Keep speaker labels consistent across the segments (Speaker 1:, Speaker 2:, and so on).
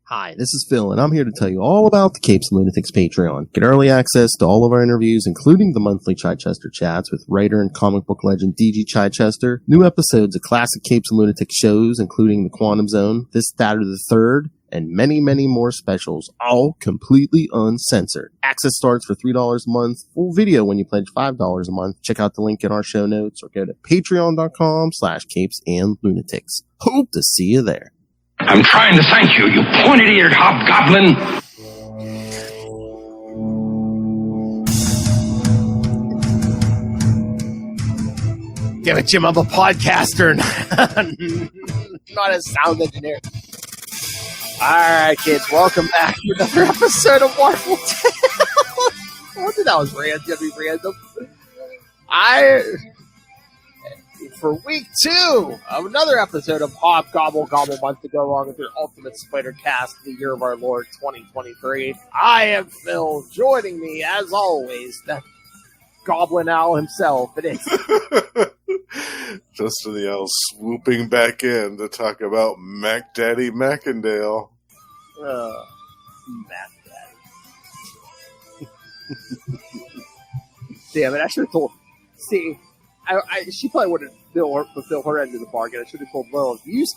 Speaker 1: Hi, this is Phil, and I'm here to tell you all about the Capes and Lunatics Patreon. Get early access to all of our interviews, including the monthly Chichester chats with writer and comic book legend DG Chichester, new episodes of classic Capes and Lunatics shows, including The Quantum Zone, This, That, or the Third, and many, many more specials, all completely uncensored. Access starts for $3 a month, full video when you pledge $5 a month. Check out the link in our show notes or go to patreon.com/CapesandLunatics. Hope to see you there.
Speaker 2: I'm trying to thank you, you pointed-eared hobgoblin.
Speaker 1: Damn it, Jim, I'm a podcaster, not a sound engineer. Alright, kids, welcome back to another episode of Marvel Tales. I wonder that was random. For week 2 of another episode of Hob-Gobble Gobble Month to go along with your ultimate spider cast of the year of our Lord 2023. I am Phil. Joining me, as always, the Goblin Owl himself. It is
Speaker 3: Justin the Owl swooping back in to talk about Mac Daddy Macendale.
Speaker 1: Mac Daddy. Damn it! I should have told. See. She probably would have fulfilled her end of the bargain. I should have told Lil. You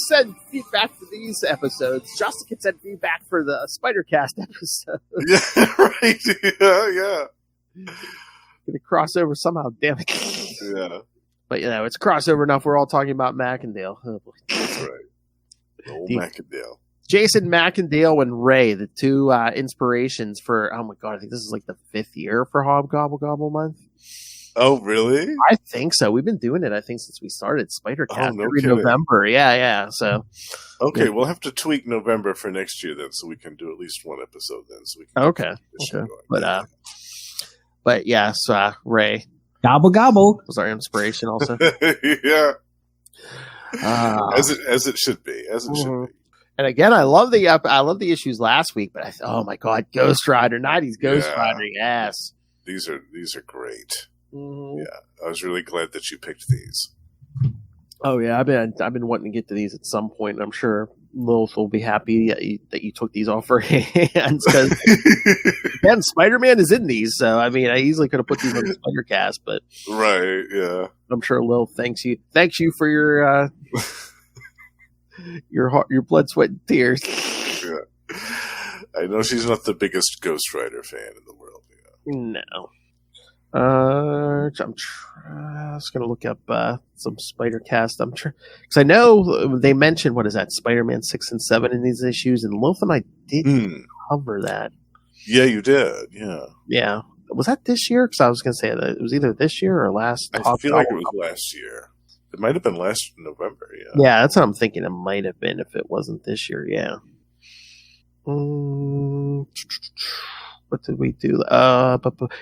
Speaker 1: send feedback for these episodes. Justin can send feedback for the Spider-Cast episode.
Speaker 3: Yeah, right. Yeah.
Speaker 1: Gonna cross over somehow, damn it.
Speaker 3: Yeah.
Speaker 1: But, it's crossover enough. We're all talking about Macendale. Oh, boy.
Speaker 3: That's right. Old Macendale.
Speaker 1: Jason Macendale and Ray, the two inspirations for, oh my God, I think this is like the 5th year for Hob-Gobble Gobble Month.
Speaker 3: Oh, really?
Speaker 1: I think so. We've been doing it, I think, since we started Spider-Cast every
Speaker 3: kidding.
Speaker 1: November. Yeah. So,
Speaker 3: okay, we'll have to tweak November for next year then, so we can do at least one episode then. So we can
Speaker 1: okay. But yes, Ray
Speaker 4: Gobble gobble
Speaker 1: was our inspiration also.
Speaker 3: Yeah. As it should be. Should be.
Speaker 1: And again, I love the issues last week, but oh my God, Ghost Rider, 90s Ghost Rider, yes.
Speaker 3: These are great.
Speaker 1: Mm-hmm.
Speaker 3: Yeah, I was really glad that you picked these.
Speaker 1: Oh yeah, I've been wanting to get to these at some point, and I'm sure Lilith will be happy that you took these off her hands because again, Spider-Man is in these, so I mean, I easily could have put these on the Spider-Cast, but
Speaker 3: right, yeah,
Speaker 1: I'm sure Lilith thanks you for your blood, sweat, and tears.
Speaker 3: Yeah, I know she's not the biggest Ghost Rider fan in the world. Yeah.
Speaker 1: No. I'm just gonna look up some Spider-Cast. I'm sure because I know they mentioned what is that Spider-Man 6 and 7 in these issues, and Loaf and I did cover that.
Speaker 3: Yeah, you did. Yeah.
Speaker 1: Was that this year? Because I was gonna say that it was either this year or last.
Speaker 3: I feel like it was last year. It might have been last November. Yeah.
Speaker 1: Yeah, that's what I'm thinking. It might have been if it wasn't this year. Yeah. What did we do?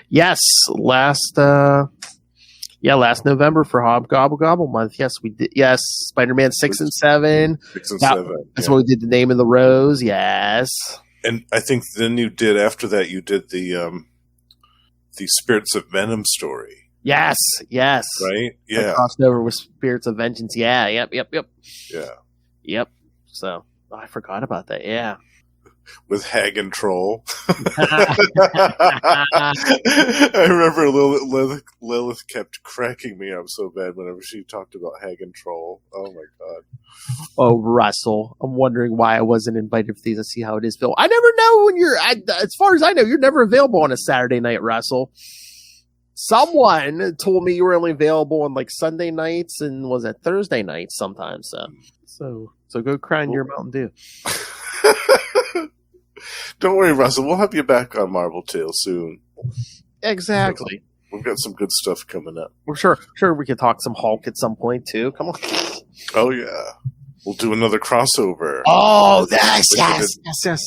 Speaker 1: Yes, last November for Hob-Gobble Gobble Month. Yes, we did. Yes, Spider-Man 6 and 7.
Speaker 3: 6 and 7.
Speaker 1: That's what we did. The Name of the Rose. Yes.
Speaker 3: And I think then after that you did the Spirits of Venom story.
Speaker 1: Yes.
Speaker 3: Right. Yeah.
Speaker 1: Crossed over with Spirits of Vengeance. Yeah. Yep.
Speaker 3: Yeah.
Speaker 1: Yep. So I forgot about that. Yeah.
Speaker 3: With Hag and Troll. I remember Lilith kept cracking me up so bad whenever she talked about Hag and Troll. Oh my God.
Speaker 1: Oh, Russell. I'm wondering why I wasn't invited for these. Let's see how it is, Phil. I never know when as far as I know, you're never available on a Saturday night, Russell. Someone told me you were only available on like Sunday nights and was it Thursday nights sometimes. So go cry in your Mountain Dew.
Speaker 3: Don't worry, Russell. We'll have you back on Marvel Tales soon.
Speaker 1: Exactly.
Speaker 3: We've got some good stuff coming up.
Speaker 1: We're sure we could talk some Hulk at some point too. Come on.
Speaker 3: Oh yeah, we'll do another crossover.
Speaker 1: Oh yes.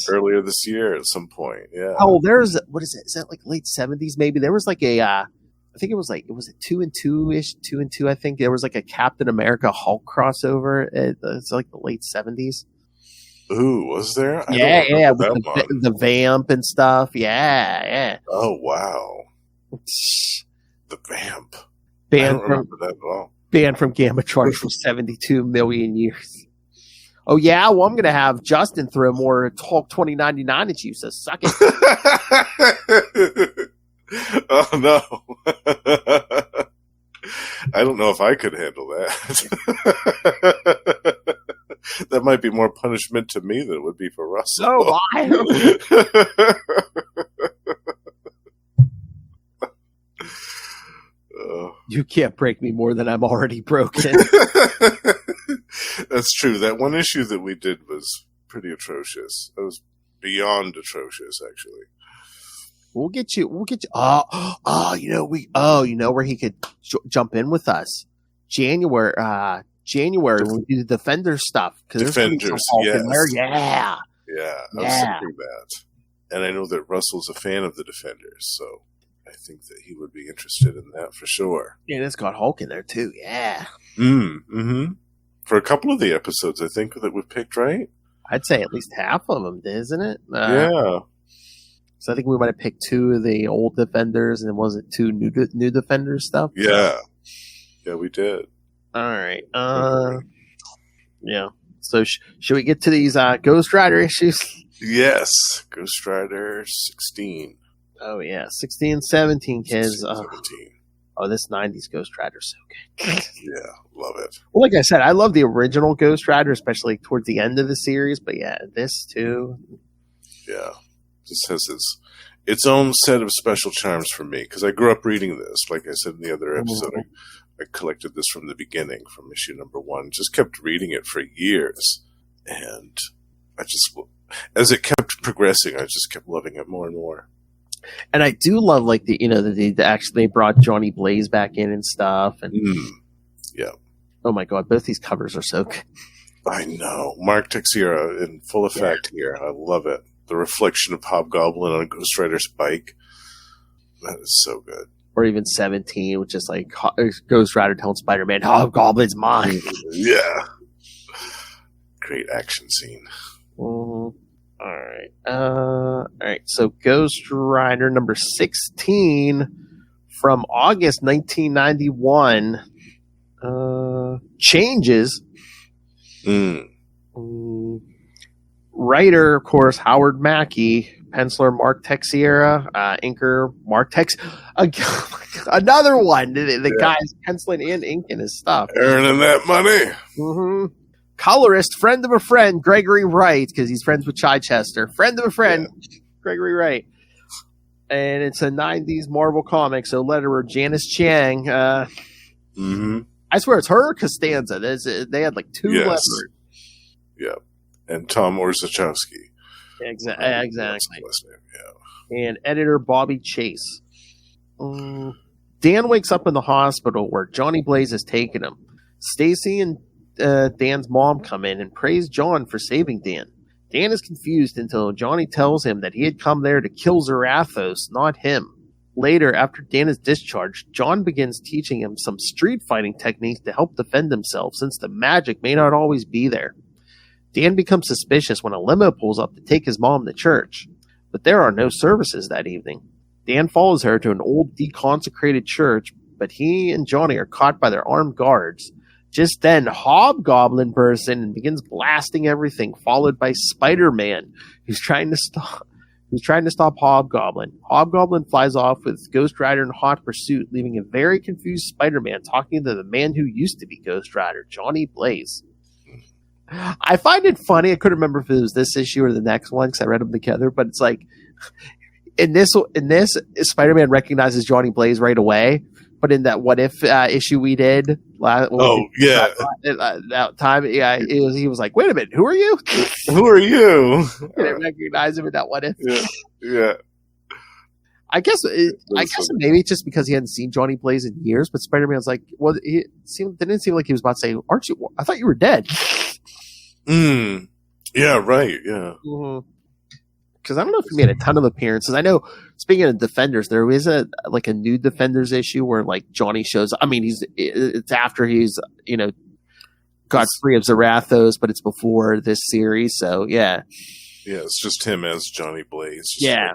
Speaker 3: Earlier this year at some point. Yeah.
Speaker 1: Oh, there's what is it? Is that like late 70s? Maybe there was like a. I think it was a 2 and 2-ish, 2 and 2. I think there was like a Captain America Hulk crossover. It's like the late 70s.
Speaker 3: Ooh, was there?
Speaker 1: Yeah, with the vamp and stuff. Yeah.
Speaker 3: Oh, wow. The vamp.
Speaker 1: Banned
Speaker 3: I don't remember that at all.
Speaker 1: Banned from Gamma Charge for 72 million years. Oh, yeah? Well, I'm going to have Justin throw more Hulk 2099 at you, so suck it.
Speaker 3: Oh, no. I don't know if I could handle that. That might be more punishment to me than it would be for Russell.
Speaker 1: Oh, you can't break me more than I'm already broken.
Speaker 3: That's true. That one issue that we did was pretty atrocious. It was beyond atrocious, actually.
Speaker 1: We'll get you. You know where he could jump in with us. January when we do the Defender stuff.
Speaker 3: Defenders, yes.
Speaker 1: Yeah.
Speaker 3: Yeah, I was thinking that. And I know that Russell's a fan of the Defenders, so I think that he would be interested in that for sure.
Speaker 1: Yeah, it's got Hulk in there too. Yeah.
Speaker 3: Mm-hmm. For a couple of the episodes, I think that we picked, right?
Speaker 1: I'd say at least half of them, isn't it?
Speaker 3: Yeah.
Speaker 1: So I think we might have picked two of the old Defenders, and was it two new Defenders stuff?
Speaker 3: Yeah. Yeah, we did.
Speaker 1: All right. Yeah. So should we get to these Ghost Rider issues?
Speaker 3: Yes. Ghost Rider 16.
Speaker 1: Oh, yeah. 16 and 17, kids.
Speaker 3: 16, 17.
Speaker 1: Oh, this 90s Ghost Rider is so good.
Speaker 3: Yeah, love it.
Speaker 1: Well, like I said, I love the original Ghost Rider, especially towards the end of the series. But yeah, this too.
Speaker 3: Yeah. This has its own set of special charms for me, because I grew up reading this. Like I said in the other episode, I collected this from the beginning, from issue number 1. Just kept reading it for years. And as it kept progressing, I just kept loving it more and more.
Speaker 1: And I do love, like, they brought Johnny Blaze back in and stuff. And
Speaker 3: yeah.
Speaker 1: Oh my God, both these covers are so good.
Speaker 3: I know. Mark Teixeira in full effect here. I love it. The reflection of Hob-Goblin on Ghost Rider's bike. That is so good.
Speaker 1: Or even 17, which is like Ghost Rider telling Spider-Man, Hob-Goblin's mine.
Speaker 3: Yeah. Great action scene.
Speaker 1: Mm-hmm. All right. So Ghost Rider number 16 from August 1991 changes. Writer, of course, Howard Mackey. Penciler, Mark Teixeira. Inker, Mark Tex. Another one. The guy's penciling and inking his stuff.
Speaker 3: Earning that money.
Speaker 1: Mm-hmm. Colorist, friend of a friend, Gregory Wright, because he's friends with Chichester. Friend of a friend, Gregory Wright. And it's a 90s Marvel comic, so letterer Janice Chiang. I swear it's her or Costanza. They had like two letterers.
Speaker 3: Yeah. And Tom Orzechowski.
Speaker 1: Exactly.
Speaker 3: Yeah.
Speaker 1: And editor Bobby Chase. Dan wakes up in the hospital where Johnny Blaze has taken him. Stacy and Dan's mom come in and praise John for saving Dan. Dan is confused until Johnny tells him that he had come there to kill Zarathos, not him. Later, after Dan is discharged, John begins teaching him some street fighting techniques to help defend himself, since the magic may not always be there. Dan becomes suspicious when a limo pulls up to take his mom to church, but there are no services that evening. Dan follows her to an old deconsecrated church, but he and Johnny are caught by their armed guards. Just then, Hob-Goblin bursts in and begins blasting everything, followed by Spider-Man, who's trying to stop Hob-Goblin. Hob-Goblin flies off with Ghost Rider in hot pursuit, leaving a very confused Spider-Man talking to the man who used to be Ghost Rider, Johnny Blaze. I find it funny. I couldn't remember if it was this issue or the next one because I read them together, but it's like in this, Spider-Man recognizes Johnny Blaze right away. But in that What If issue we did, that time, he was like, "Wait a minute, who are you?
Speaker 3: Who are you?"
Speaker 1: I didn't recognize him in that What If.
Speaker 3: Yeah.
Speaker 1: I guess maybe it's just because he hadn't seen Johnny Blaze in years. But Spider-Man's like, well, didn't seem like he was about to say, "Aren't you? I thought you were dead."
Speaker 3: Yeah. Right. Yeah.
Speaker 1: Mm-hmm. Because I don't know if he made a ton of appearances. I know, speaking of Defenders, there is a new Defenders issue where like Johnny shows. I mean, it's after he's got free of Zarathos, but it's before this series. So yeah,
Speaker 3: it's just him as Johnny Blaze.
Speaker 1: Yeah,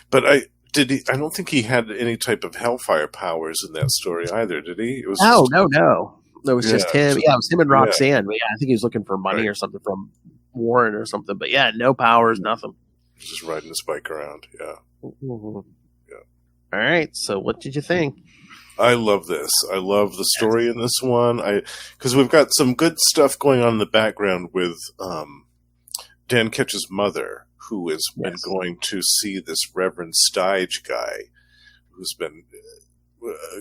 Speaker 3: but I don't think he had any type of Hellfire powers in that story either. Did he? It was
Speaker 1: no. It was just him.
Speaker 3: so-
Speaker 1: Yeah, it was him and
Speaker 3: yeah.
Speaker 1: Roxanne. But yeah, I think he was looking for money
Speaker 3: Right.
Speaker 1: or something from Warren or something. But yeah, no powers, nothing.
Speaker 3: Just riding his bike around. Yeah.
Speaker 1: Mhm.
Speaker 3: Yeah.
Speaker 1: All right. So, what did you think?
Speaker 3: I love this. I love the story in this one. Because we've got some good stuff going on in the background with Dan Ketch's mother, who has been going to see this Reverend Stige guy, who's been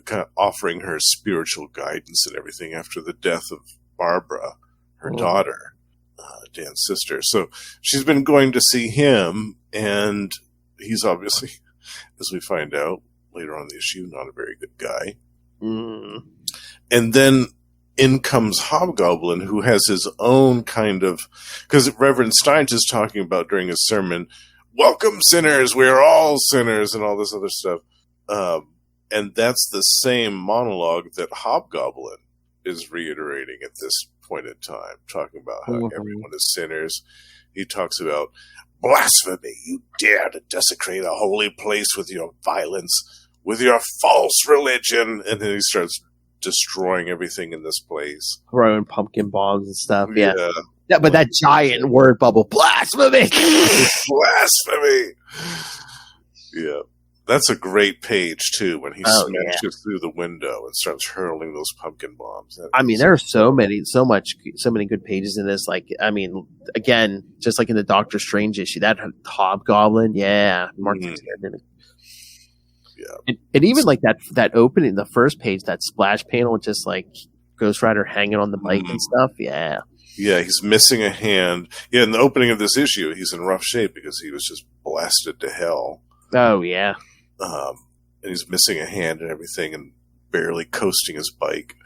Speaker 3: kind of offering her spiritual guidance and everything after the death of Barbara, her daughter, Dan's sister. So she's been going to see him, and he's obviously, as we find out later on in the issue, not a very good guy.
Speaker 1: Mm.
Speaker 3: And then in comes Hob-Goblin, who has his own kind of, because Reverend Stige is talking about during his sermon, welcome sinners, we're all sinners, and all this other stuff. And that's the same monologue that Hob-Goblin is reiterating at this point in time, talking about how everyone is sinners. He talks about blasphemy, you dare to desecrate a holy place with your violence, with your false religion. And then he starts destroying everything in this place.
Speaker 1: Throwing pumpkin bombs and stuff. Yeah.
Speaker 3: Yeah.
Speaker 1: But that giant word bubble, blasphemy!
Speaker 3: Blasphemy! Yeah. That's a great page, too, when he smashes through the window and starts hurling those pumpkin bombs.
Speaker 1: I mean, there are so many good pages in this. Like, I mean, again, just like in the Doctor Strange issue, that Hob-Goblin, Mark did it.
Speaker 3: Yeah.
Speaker 1: And even like that opening, the first page, that splash panel, just like Ghost Rider hanging on the bike and stuff. Yeah.
Speaker 3: Yeah, he's missing a hand. Yeah, in the opening of this issue, he's in rough shape because he was just blasted to hell.
Speaker 1: Oh, yeah.
Speaker 3: And he's missing a hand and everything and barely coasting his bike.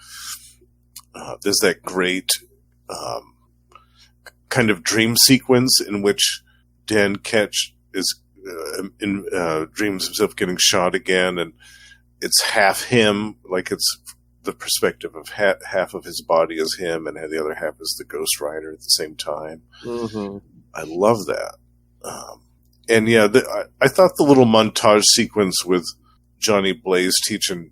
Speaker 3: There's that great kind of dream sequence in which Dan Ketch is dreams himself getting shot again, and it's half him, like it's the perspective of half of his body is him, and the other half is the Ghost Rider at the same time.
Speaker 1: Mm-hmm.
Speaker 3: I love that. And yeah, I thought the little montage sequence with Johnny Blaze teaching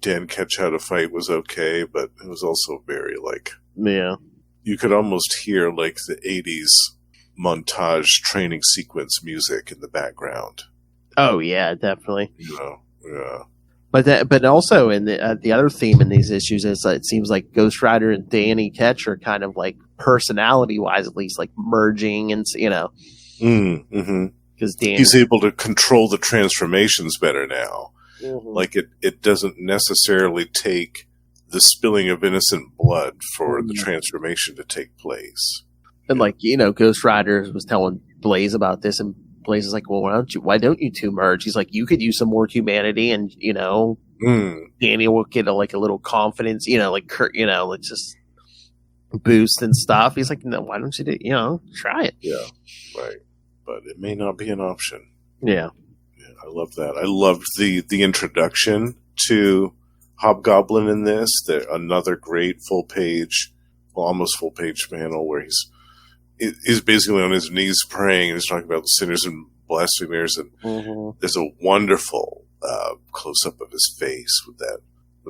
Speaker 3: Dan Ketch how to fight was okay, but it was also very you could almost hear like the 80s montage training sequence music in the background.
Speaker 1: Oh yeah, definitely.
Speaker 3: Yeah.
Speaker 1: But also in the other theme in these issues is it seems like Ghost Rider and Danny Ketch are kind of like personality wise, at least, like merging, and
Speaker 3: Mm-hmm.
Speaker 1: Because
Speaker 3: he's able to control the transformations better now.
Speaker 1: Mm-hmm.
Speaker 3: Like it doesn't necessarily take the spilling of innocent blood for the transformation to take place.
Speaker 1: And Ghost Rider was telling Blaze about this, and Blaze is like, "Well, why don't you two merge?" He's like, "You could use some more humanity, and Danny will get a little confidence, like Kurt, like just boost and stuff." He's like, "No, why don't you try it?"
Speaker 3: Yeah, right. But it may not be an option.
Speaker 1: Yeah.
Speaker 3: I love that. I loved the introduction to Hob-Goblin in this. Another great almost full page panel where he's basically on his knees praying, and he's talking about sinners and blasphemers, and there's a wonderful close up of his face with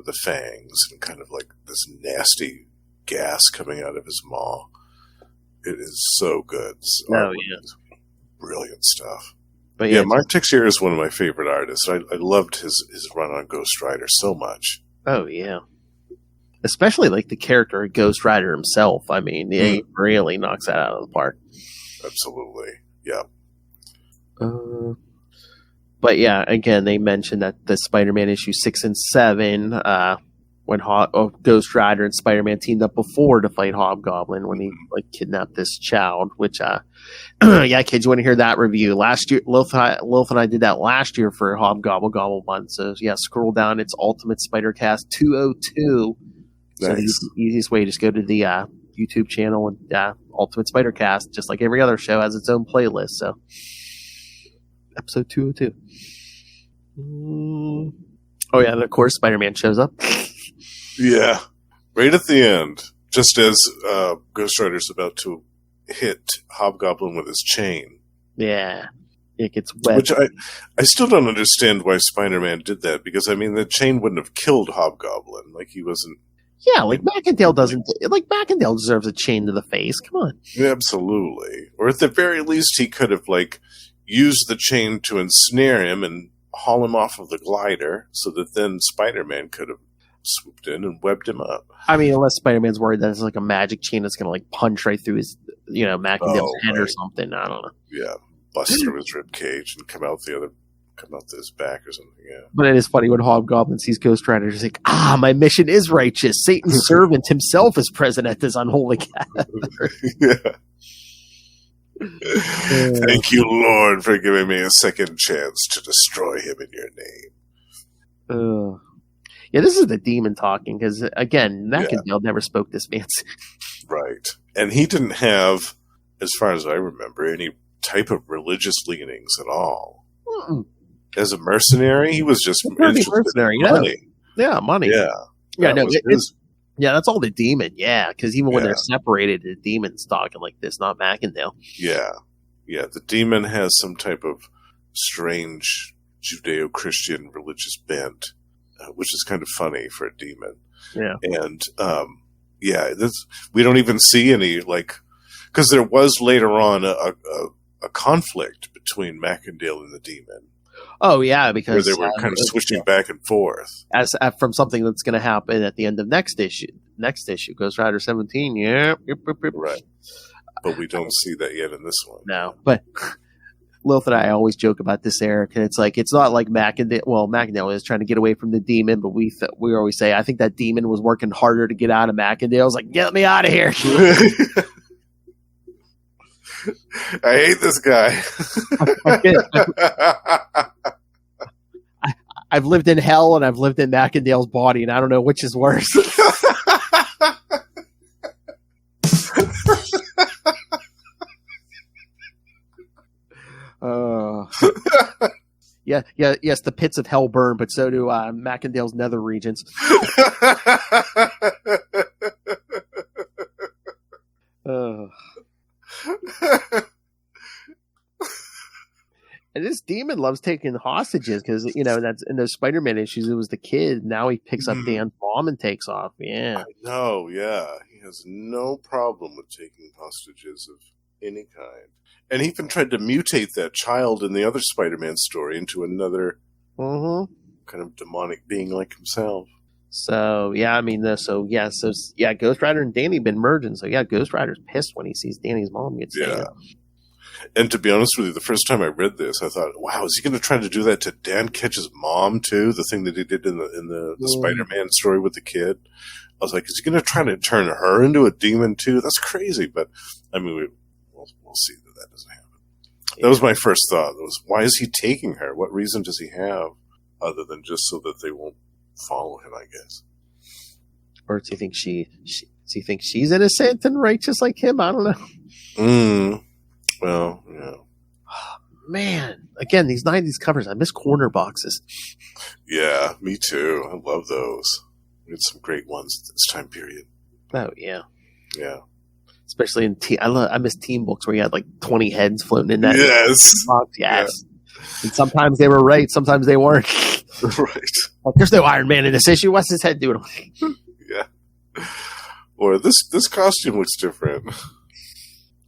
Speaker 3: the fangs and kind of like this nasty gas coming out of his maw. It is so good. Brilliant stuff.
Speaker 1: But
Speaker 3: Mark Texier is one of my favorite artists. I loved his run on Ghost Rider so much.
Speaker 1: Oh yeah, especially like the character of Ghost Rider himself. I mean, he really knocks that out of the park.
Speaker 3: Absolutely, yeah.
Speaker 1: But yeah, again, they mentioned that the Spider-Man issue 6 and 7, when Ghost Rider and Spider-Man teamed up before to fight Hob-Goblin when he kidnapped this child. Which, yeah, kids, you want to hear that review? Last year, Lilith and I did that last year for Hob-Gobble Gobble Month. So yeah, scroll down. It's Ultimate Spider-Cast 202.
Speaker 3: Nice.
Speaker 1: So the easiest way, just go to the YouTube channel and Ultimate Spider-Cast, just like every other show, has its own playlist. So episode 202. Oh yeah, and of course Spider-Man shows up.
Speaker 3: Yeah, right at the end, just as Ghost Rider's about to hit Hob-Goblin with his chain.
Speaker 1: Yeah, it gets wet.
Speaker 3: Which I still don't understand why Spider-Man did that, because I mean the chain wouldn't have killed Hob-Goblin. Like he wasn't.
Speaker 1: Yeah, like Macendale doesn't. Like Macendale deserves a chain to the face. Come on.
Speaker 3: Absolutely. Or at the very least, he could have like used the chain to ensnare him and haul him off of the glider, so that then Spider-Man could have swooped in and webbed him up.
Speaker 1: I mean, unless Spider-Man's worried that it's like a magic chain that's going to like punch right through his, Macendale's head or something. I don't know.
Speaker 3: Yeah, bust through his rib cage and come out his back or something. Yeah.
Speaker 1: But it is funny when Hob-Goblin sees Ghost Rider. He's like, my mission is righteous. Satan's servant himself is present at this unholy gathering.
Speaker 3: Yeah. Thank you, Lord, for giving me a second chance to destroy him in your name.
Speaker 1: Yeah, this is the demon talking, because, again, Macendale never spoke this fancy.
Speaker 3: Right. And he didn't have, as far as I remember, any type of religious leanings at all.
Speaker 1: Mm-mm.
Speaker 3: As a mercenary, he was just
Speaker 1: mercenary,
Speaker 3: in money.
Speaker 1: Yeah, money.
Speaker 3: Yeah.
Speaker 1: That's all the demon, because even when they're separated, the demon's talking like this, not Macendale.
Speaker 3: Yeah. Yeah, the demon has some type of strange Judeo-Christian religious bent, which is kind of funny for a demon.
Speaker 1: Yeah.
Speaker 3: And, we don't even see any, because there was later on a conflict between Macendale and the demon.
Speaker 1: Oh, yeah, because...
Speaker 3: Where they were kind of switching back and forth.
Speaker 1: As from something that's going to happen at the end of next issue, Ghost Rider 17, Yep.
Speaker 3: Right. But we don't see that yet in this one.
Speaker 1: No, but... Lilith and I always joke about this, Eric, and it's not like Macendale. Well, Macendale is trying to get away from the demon, but we always say, I think that demon was working harder to get out of Macendale. It's like, get me out of here.
Speaker 3: I hate this guy.
Speaker 1: I've lived in hell and I've lived in Macendale's body, and I don't know which is worse. Yes, the pits of hell burn, but so do Macendale's nether regions. And this demon loves taking hostages because, that's in those Spider-Man issues, it was the kid. Now he picks up Dan's mom and takes off. Yeah.
Speaker 3: I know, yeah. He has no problem with taking hostages of any kind. And he even tried to mutate that child in the other Spider-Man story into another kind of demonic being like himself.
Speaker 1: So, Ghost Rider and Danny been merging. So, Ghost Rider's pissed when he sees Danny's mom get stabbed.
Speaker 3: And to be honest with you, the first time I read this, I thought, wow, is he going to try to do that to Dan Ketch's mom, too? The thing that he did in the Spider-Man story with the kid? I was like, is he going to try to turn her into a demon, too? That's crazy. But, I mean, we'll see that doesn't happen. That was my first thought. Why is he taking her? What reason does he have other than just so that they won't follow him, I guess?
Speaker 1: Or do you think she's innocent and righteous like him? I don't know.
Speaker 3: Well, yeah.
Speaker 1: Man, again, these 90s covers, I miss corner boxes.
Speaker 3: Yeah, me too. I love those. We had some great ones at this time period.
Speaker 1: Oh, yeah.
Speaker 3: Yeah.
Speaker 1: Especially in I miss team books where you had like 20 heads floating in that box. Yes. Yeah. And sometimes they were right, sometimes they weren't.
Speaker 3: Right.
Speaker 1: Like, there's no Iron Man in this issue. What's his head doing?
Speaker 3: Yeah. Or this costume looks different.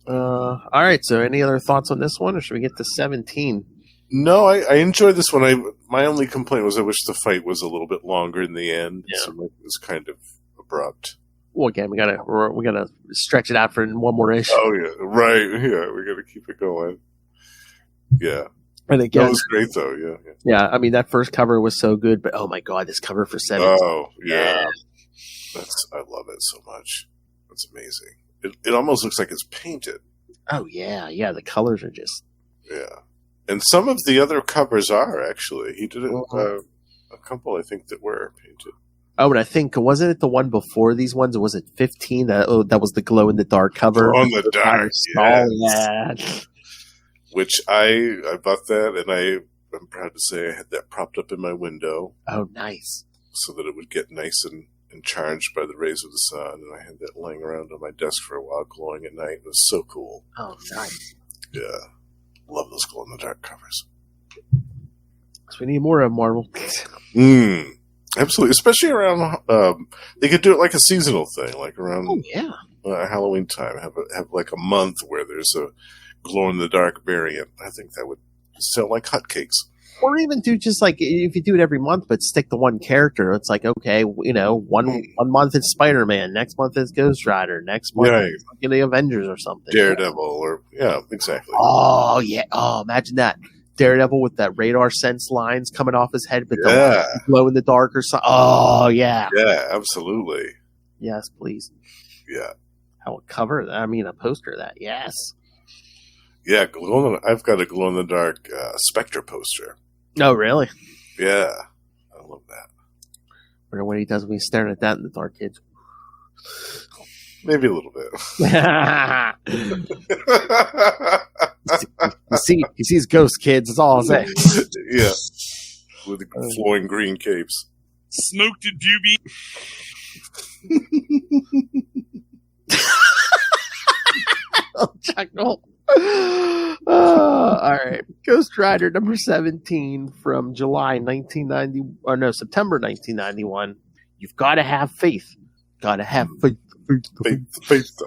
Speaker 1: All right. So, any other thoughts on this one, or should we get to 17?
Speaker 3: No, I enjoyed this one. My only complaint was I wish the fight was a little bit longer in the end. Yeah. So it was kind of abrupt.
Speaker 1: Well, again, we gotta stretch it out for one more issue.
Speaker 3: Oh yeah, right. Yeah, we gotta keep it going. Yeah,
Speaker 1: and again,
Speaker 3: that was great though. Yeah.
Speaker 1: Yeah, I mean that first cover was so good, but oh my god, this cover for 17.
Speaker 3: Oh yeah. I love it so much. That's amazing. It almost looks like it's painted.
Speaker 1: Oh yeah. The colors are just
Speaker 3: and some of the other covers are actually. He did it a couple, I think, that were painted.
Speaker 1: Oh, and I think, wasn't it the one before these ones, or was it 15? That was the glow-in-the-dark cover.
Speaker 3: On the dark, yes.
Speaker 1: Yeah.
Speaker 3: Which I bought that, and I'm proud to say I had that propped up in my window.
Speaker 1: Oh, nice.
Speaker 3: So that it would get nice and charged by the rays of the sun, and I had that laying around on my desk for a while, glowing at night. It was so cool.
Speaker 1: Oh, nice.
Speaker 3: Yeah. Love those glow-in-the-dark covers.
Speaker 1: So we need more of Marvel.
Speaker 3: Absolutely, especially around. They could do it like a seasonal thing, like around Halloween time. Have like a month where there's a glow in the dark variant. I think that would sell like hotcakes.
Speaker 1: Or even do just like if you do it every month, but stick to one character. It's like, okay, one month is Spider-Man, next month is Ghost Rider, next month is the Avengers or something.
Speaker 3: Daredevil, or exactly.
Speaker 1: Oh yeah, imagine that. Daredevil with that radar sense lines coming off his head, but the glow in the dark or something. Oh yeah,
Speaker 3: yeah, absolutely.
Speaker 1: Yes, please.
Speaker 3: Yeah,
Speaker 1: I will cover that. I mean, a poster of that. Yes.
Speaker 3: Yeah, I've got a glow in the dark Spectre poster.
Speaker 1: Oh, really?
Speaker 3: Yeah, I love that.
Speaker 1: I wonder what he does when he's staring at that in the dark, kids.
Speaker 3: Maybe a little bit.
Speaker 1: He sees ghost kids. That's all I'll say.
Speaker 3: Yeah, with the flowing green capes.
Speaker 4: Smoked it, Doobie.
Speaker 1: Chuckle. All right. Ghost Rider number 17 from September 1991. You've got to have faith. Got to have faith.
Speaker 3: Faith.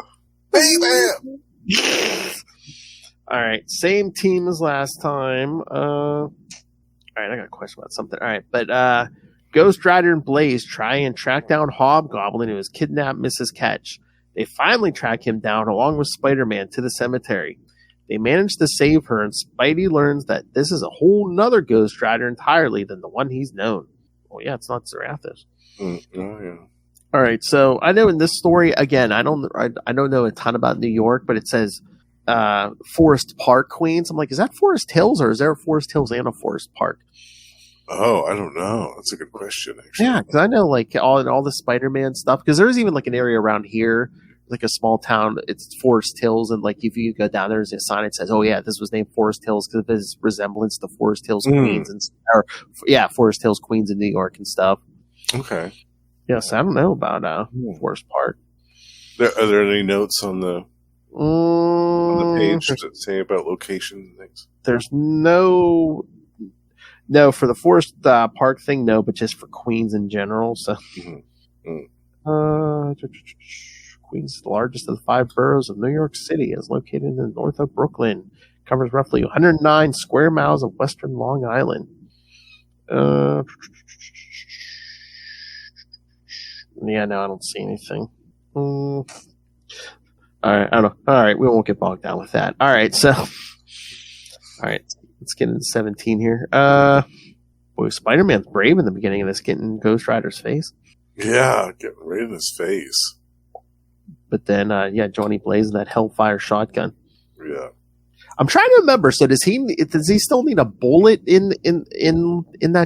Speaker 1: All right. Same team as last time. All right. I got a question about something. All right. But Ghost Rider and Blaze try and track down Hob-Gobblin, who has kidnapped Mrs. Ketch. They finally track him down along with Spider-Man to the cemetery. They manage to save her, and Spidey learns that this is a whole nother Ghost Rider entirely than the one he's known. Oh yeah, it's not Zarathos.
Speaker 3: Oh yeah.
Speaker 1: All right, so I know in this story again, I don't know a ton about New York, but it says Forest Park, Queens. I'm like, is that Forest Hills, or is there a Forest Hills and a Forest Park?
Speaker 3: Oh, I don't know. That's a good question, actually.
Speaker 1: Yeah, because I know like all the Spider-Man stuff. Because there's even like an area around here, like a small town. It's Forest Hills, and like if you go down there, there's a sign that says, "Oh yeah, this was named Forest Hills because of its resemblance to Forest Hills, Queens, and Forest Hills, Queens, in New York and stuff."
Speaker 3: Okay.
Speaker 1: Yes, I don't know about Forest Park.
Speaker 3: Are there any notes on the page that say about location and things?
Speaker 1: There's no for the Forest Park thing, no, but just for Queens in general. So, Queens is the largest of the 5 boroughs of New York City. Is located in the north of Brooklyn. Covers roughly 109 square miles of western Long Island. Yeah, no, I don't see anything. All right, I don't know. All right, we won't get bogged down with that. All right, so, let's get into 17 here. Boy, Spider-Man's brave in the beginning of this, getting Ghost Rider's face.
Speaker 3: Yeah, getting right in his face.
Speaker 1: But then, Johnny Blaze and that Hellfire shotgun.
Speaker 3: Yeah.
Speaker 1: I'm trying to remember. So does he still need a bullet in the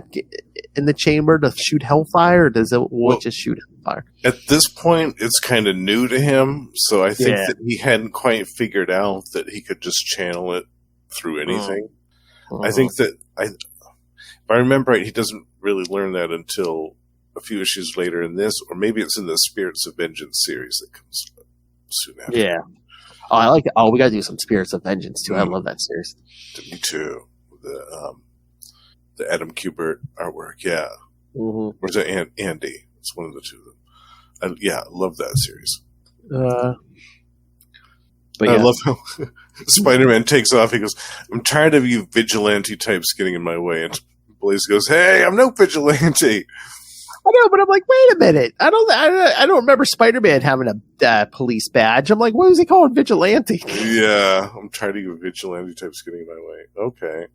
Speaker 1: chamber to shoot Hellfire, or does it just shoot Hellfire? At
Speaker 3: this point, it's kind of new to him, so I think that he hadn't quite figured out that he could just channel it through anything. I think that if I remember right, he doesn't really learn that until a few issues later in this, or maybe it's in the Spirits of Vengeance series that comes soon after.
Speaker 1: Yeah. Oh, I like it. Oh, we got to do some Spirits of Vengeance too. I love that series.
Speaker 3: Me too. The Adam Kubert artwork, yeah. Or is it Andy? It's one of the two of them. I love that series.
Speaker 1: But
Speaker 3: I love how Spider-Man takes off. He goes, "I'm tired of you vigilante types getting in my way." And Blaze goes, "Hey, I'm no vigilante."
Speaker 1: I know, but I'm like, wait a minute. I don't remember Spider-Man having a police badge. I'm like, what was he calling vigilante?
Speaker 3: Yeah, I'm tired of you vigilante types getting in my way. Okay.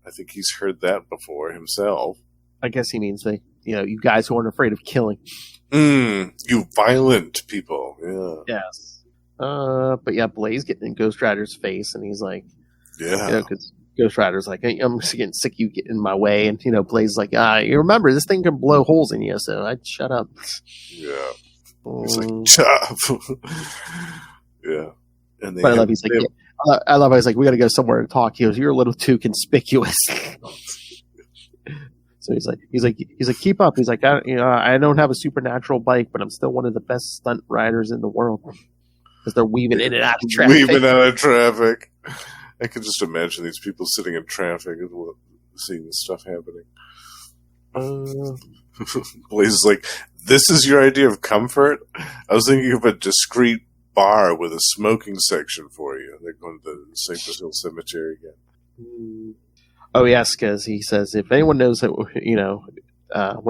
Speaker 3: I think he's heard that before himself.
Speaker 1: I guess he means you guys who aren't afraid of killing.
Speaker 3: You violent people. Yeah.
Speaker 1: Yes. But yeah, Blaze getting in Ghost Rider's face, and he's like,
Speaker 3: yeah.
Speaker 1: Because Ghost Rider's like, I'm just getting sick of you getting in my way. And, Blaze is like, you remember, this thing can blow holes in you, so I'd shut up.
Speaker 3: Yeah. He's like, shut up. Yeah. And
Speaker 1: but I love how he's like, we got to go somewhere to talk. He goes, you're a little too conspicuous. So he's like, keep up. He's like, I don't have a supernatural bike, but I'm still one of the best stunt riders in the world. Because they're weaving in and out of
Speaker 3: traffic. I can just imagine these people sitting in traffic and seeing this stuff happening. Blaze is like, this is your idea of comfort? I was thinking of a discreet bar with a smoking section for you. They're going to the Cypress Hill Cemetery again.
Speaker 1: Oh, yes, because he says, if anyone knows that, what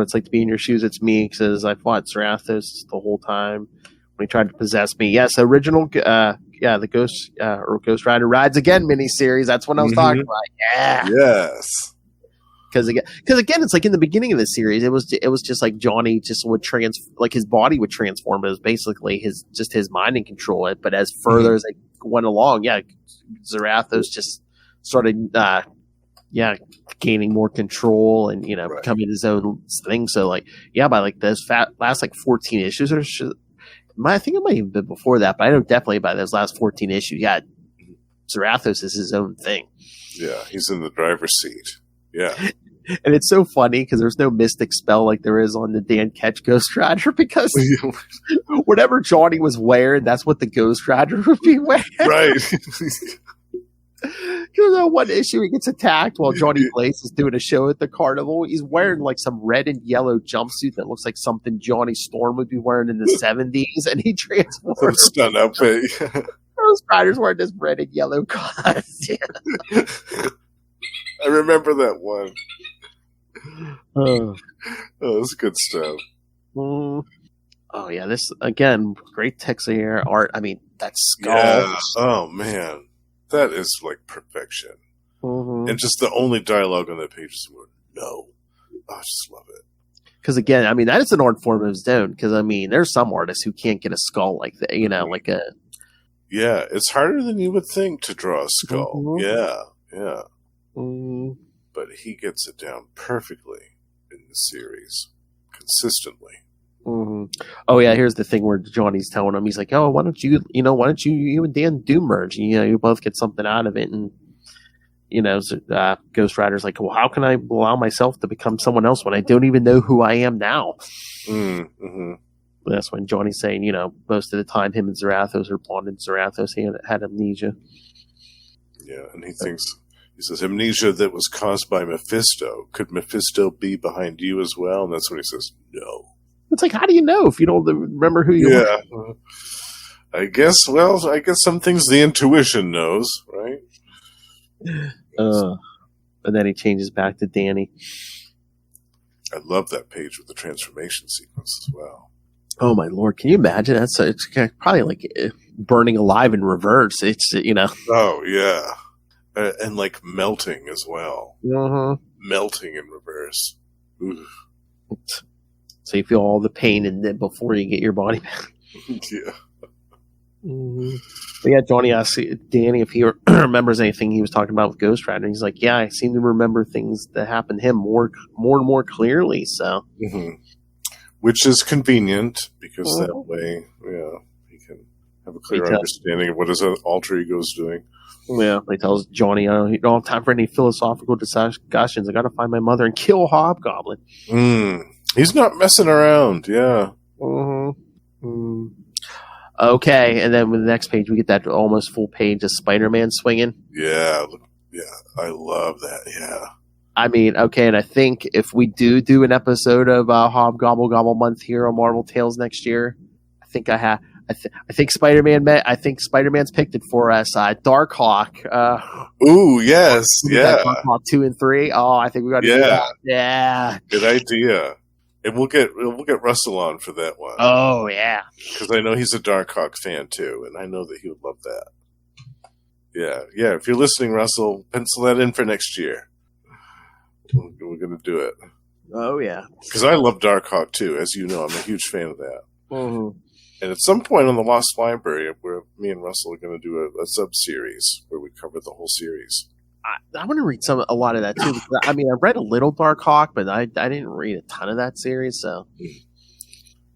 Speaker 1: it's like to be in your shoes, it's me. He says, I fought Zarathos the whole time when he tried to possess me. Yes, original, the Ghost Rider Rides Again miniseries. That's what I was talking about. Yeah.
Speaker 3: Yes.
Speaker 1: Because again, it's like in the beginning of the series, it was just like Johnny just would his body would transform. It was basically his mind and control it. But as further as they went along, Zarathos just started, gaining more control and becoming his own thing. So by like those last 14 issues or I think it might have been before that, but I know definitely by those last 14 issues, Zarathos is his own thing. Yeah,
Speaker 3: he's in the driver's seat. Yeah.
Speaker 1: And it's so funny because there's no mystic spell like there is on the Dan Ketch Ghost Rider, because whatever Johnny was wearing, that's what the Ghost Rider would be wearing.
Speaker 3: Right.
Speaker 1: Because one issue he gets attacked while Johnny Blaze is doing a show at the carnival. He's wearing like some red and yellow jumpsuit that looks like something Johnny Storm would be wearing in the 70s, and he transforms.
Speaker 3: Stun outfit.
Speaker 1: Ghost Rider's wearing this red and yellow costume.
Speaker 3: I remember that one. Oh, that's good stuff.
Speaker 1: Oh yeah, this again, great Texier art. I mean, that skull.
Speaker 3: Yeah. Oh man, that is like perfection. And just the only dialogue on that page is "No." I just love it.
Speaker 1: Because again, I mean, that is an art form of his own. Because I mean, there's some artists who can't get a skull like that. Like a.
Speaker 3: Yeah, it's harder than you would think to draw a skull. Yeah. But he gets it down perfectly in the series, consistently.
Speaker 1: Oh yeah, here's the thing where Johnny's telling him, he's like, "Oh, why don't you and Dan do merge? You both get something out of it." And Ghost Rider's like, "Well, how can I allow myself to become someone else when I don't even know who I am now?" That's when Johnny's saying, most of the time him and Zarathos are bonded. Zarathos had amnesia.
Speaker 3: Yeah, and he says, amnesia that was caused by Mephisto. Could Mephisto be behind you as well? And that's when he says, no.
Speaker 1: It's like, how do you know if you don't remember who you are?
Speaker 3: I guess some things the intuition knows, right?
Speaker 1: And then he changes back to Danny.
Speaker 3: I love that page with the transformation sequence as well.
Speaker 1: Oh my Lord. Can you imagine? It's probably like burning alive in reverse. It's,
Speaker 3: Oh, yeah. And like melting as well. Melting in reverse. Oof.
Speaker 1: So you feel all the pain and then before you get your body back.
Speaker 3: Yeah.
Speaker 1: But yeah, Johnny asks Danny if he remembers anything he was talking about with Ghost Rider. And he's like, yeah, I seem to remember things that happened to him more and more clearly. So,
Speaker 3: which is convenient because that way, he can have a clear understanding of what his alter ego is doing.
Speaker 1: Yeah, he tells Johnny, you don't have time for any philosophical discussions. I got to find my mother and kill Hob-Goblin.
Speaker 3: He's not messing around. Yeah.
Speaker 1: Okay, and then with the next page, we get that almost full page of Spider-Man swinging.
Speaker 3: Yeah, I love that. Yeah.
Speaker 1: I mean, okay, and I think if we do an episode of Hob-Gobble Gobble Month here on Marvel Tales next year, I think I think Spider-Man. I think Spider-Man's picked it for us. Darkhawk.
Speaker 3: Ooh, yes, yeah.
Speaker 1: Darkhawk 2 and 3. Oh, I think we got to do that. Yeah.
Speaker 3: Good idea. And we'll get Russell on for that one.
Speaker 1: Oh yeah,
Speaker 3: because I know he's a Darkhawk fan too, and I know that he would love that. Yeah. If you're listening, Russell, pencil that in for next year. We're gonna do it.
Speaker 1: Oh yeah,
Speaker 3: because I love Darkhawk too, as you know. I'm a huge fan of that. And at some point on the Lost Library, where me and Russell are going to do a sub-series where we cover the whole series.
Speaker 1: I want to read a lot of that too. I mean, I read a little Darkhawk, but I didn't read a ton of that series. So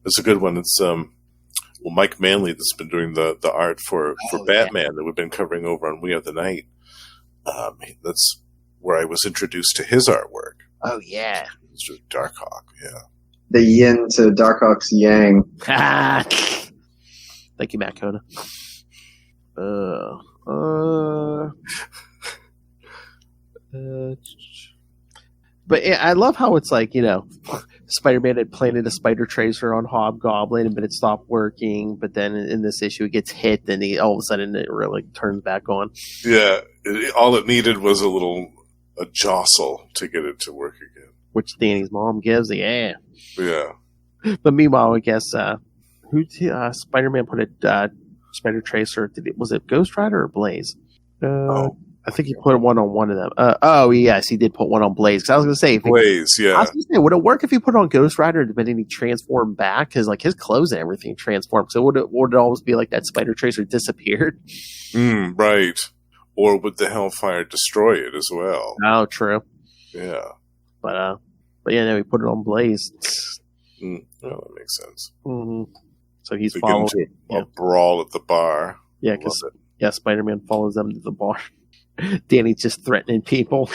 Speaker 3: it's a good one. It's Mike Manley that's been doing the art for Batman that we've been covering over on We Are the Night. That's where I was introduced to his artwork.
Speaker 1: Oh yeah,
Speaker 3: it's just Darkhawk. Yeah.
Speaker 5: The yin to Darkhawk's yang.
Speaker 1: Thank you, Matt Kona. But I love how it's like, Spider-Man had planted a spider tracer on Hob-Goblin, but it stopped working. But then in this issue, it gets hit, and all of a sudden it really turns back on.
Speaker 3: Yeah, all it needed was a jostle to get it to work again.
Speaker 1: Which Danny's mom gives, yeah.
Speaker 3: Yeah.
Speaker 1: But meanwhile, I guess Spider-Man put a spider tracer. Was it Ghost Rider or Blaze? I think he put one on one of them. Yes, he did put one on Blaze. Because I was going to say,
Speaker 3: Blaze, yeah.
Speaker 1: I was going to say, would it work if he put it on Ghost Rider but then he transformed back? Because his clothes and everything transformed. So would it always be like that spider tracer disappeared?
Speaker 3: Right. Or would the Hellfire destroy it as well?
Speaker 1: Oh, true.
Speaker 3: Yeah.
Speaker 1: But yeah, no, he put it on Blaze.
Speaker 3: Well, that makes sense.
Speaker 1: Mm-hmm. So he's
Speaker 3: They
Speaker 1: following
Speaker 3: get into a brawl at the bar.
Speaker 1: Yeah, because Spider-Man follows them to the bar. Danny's just threatening people.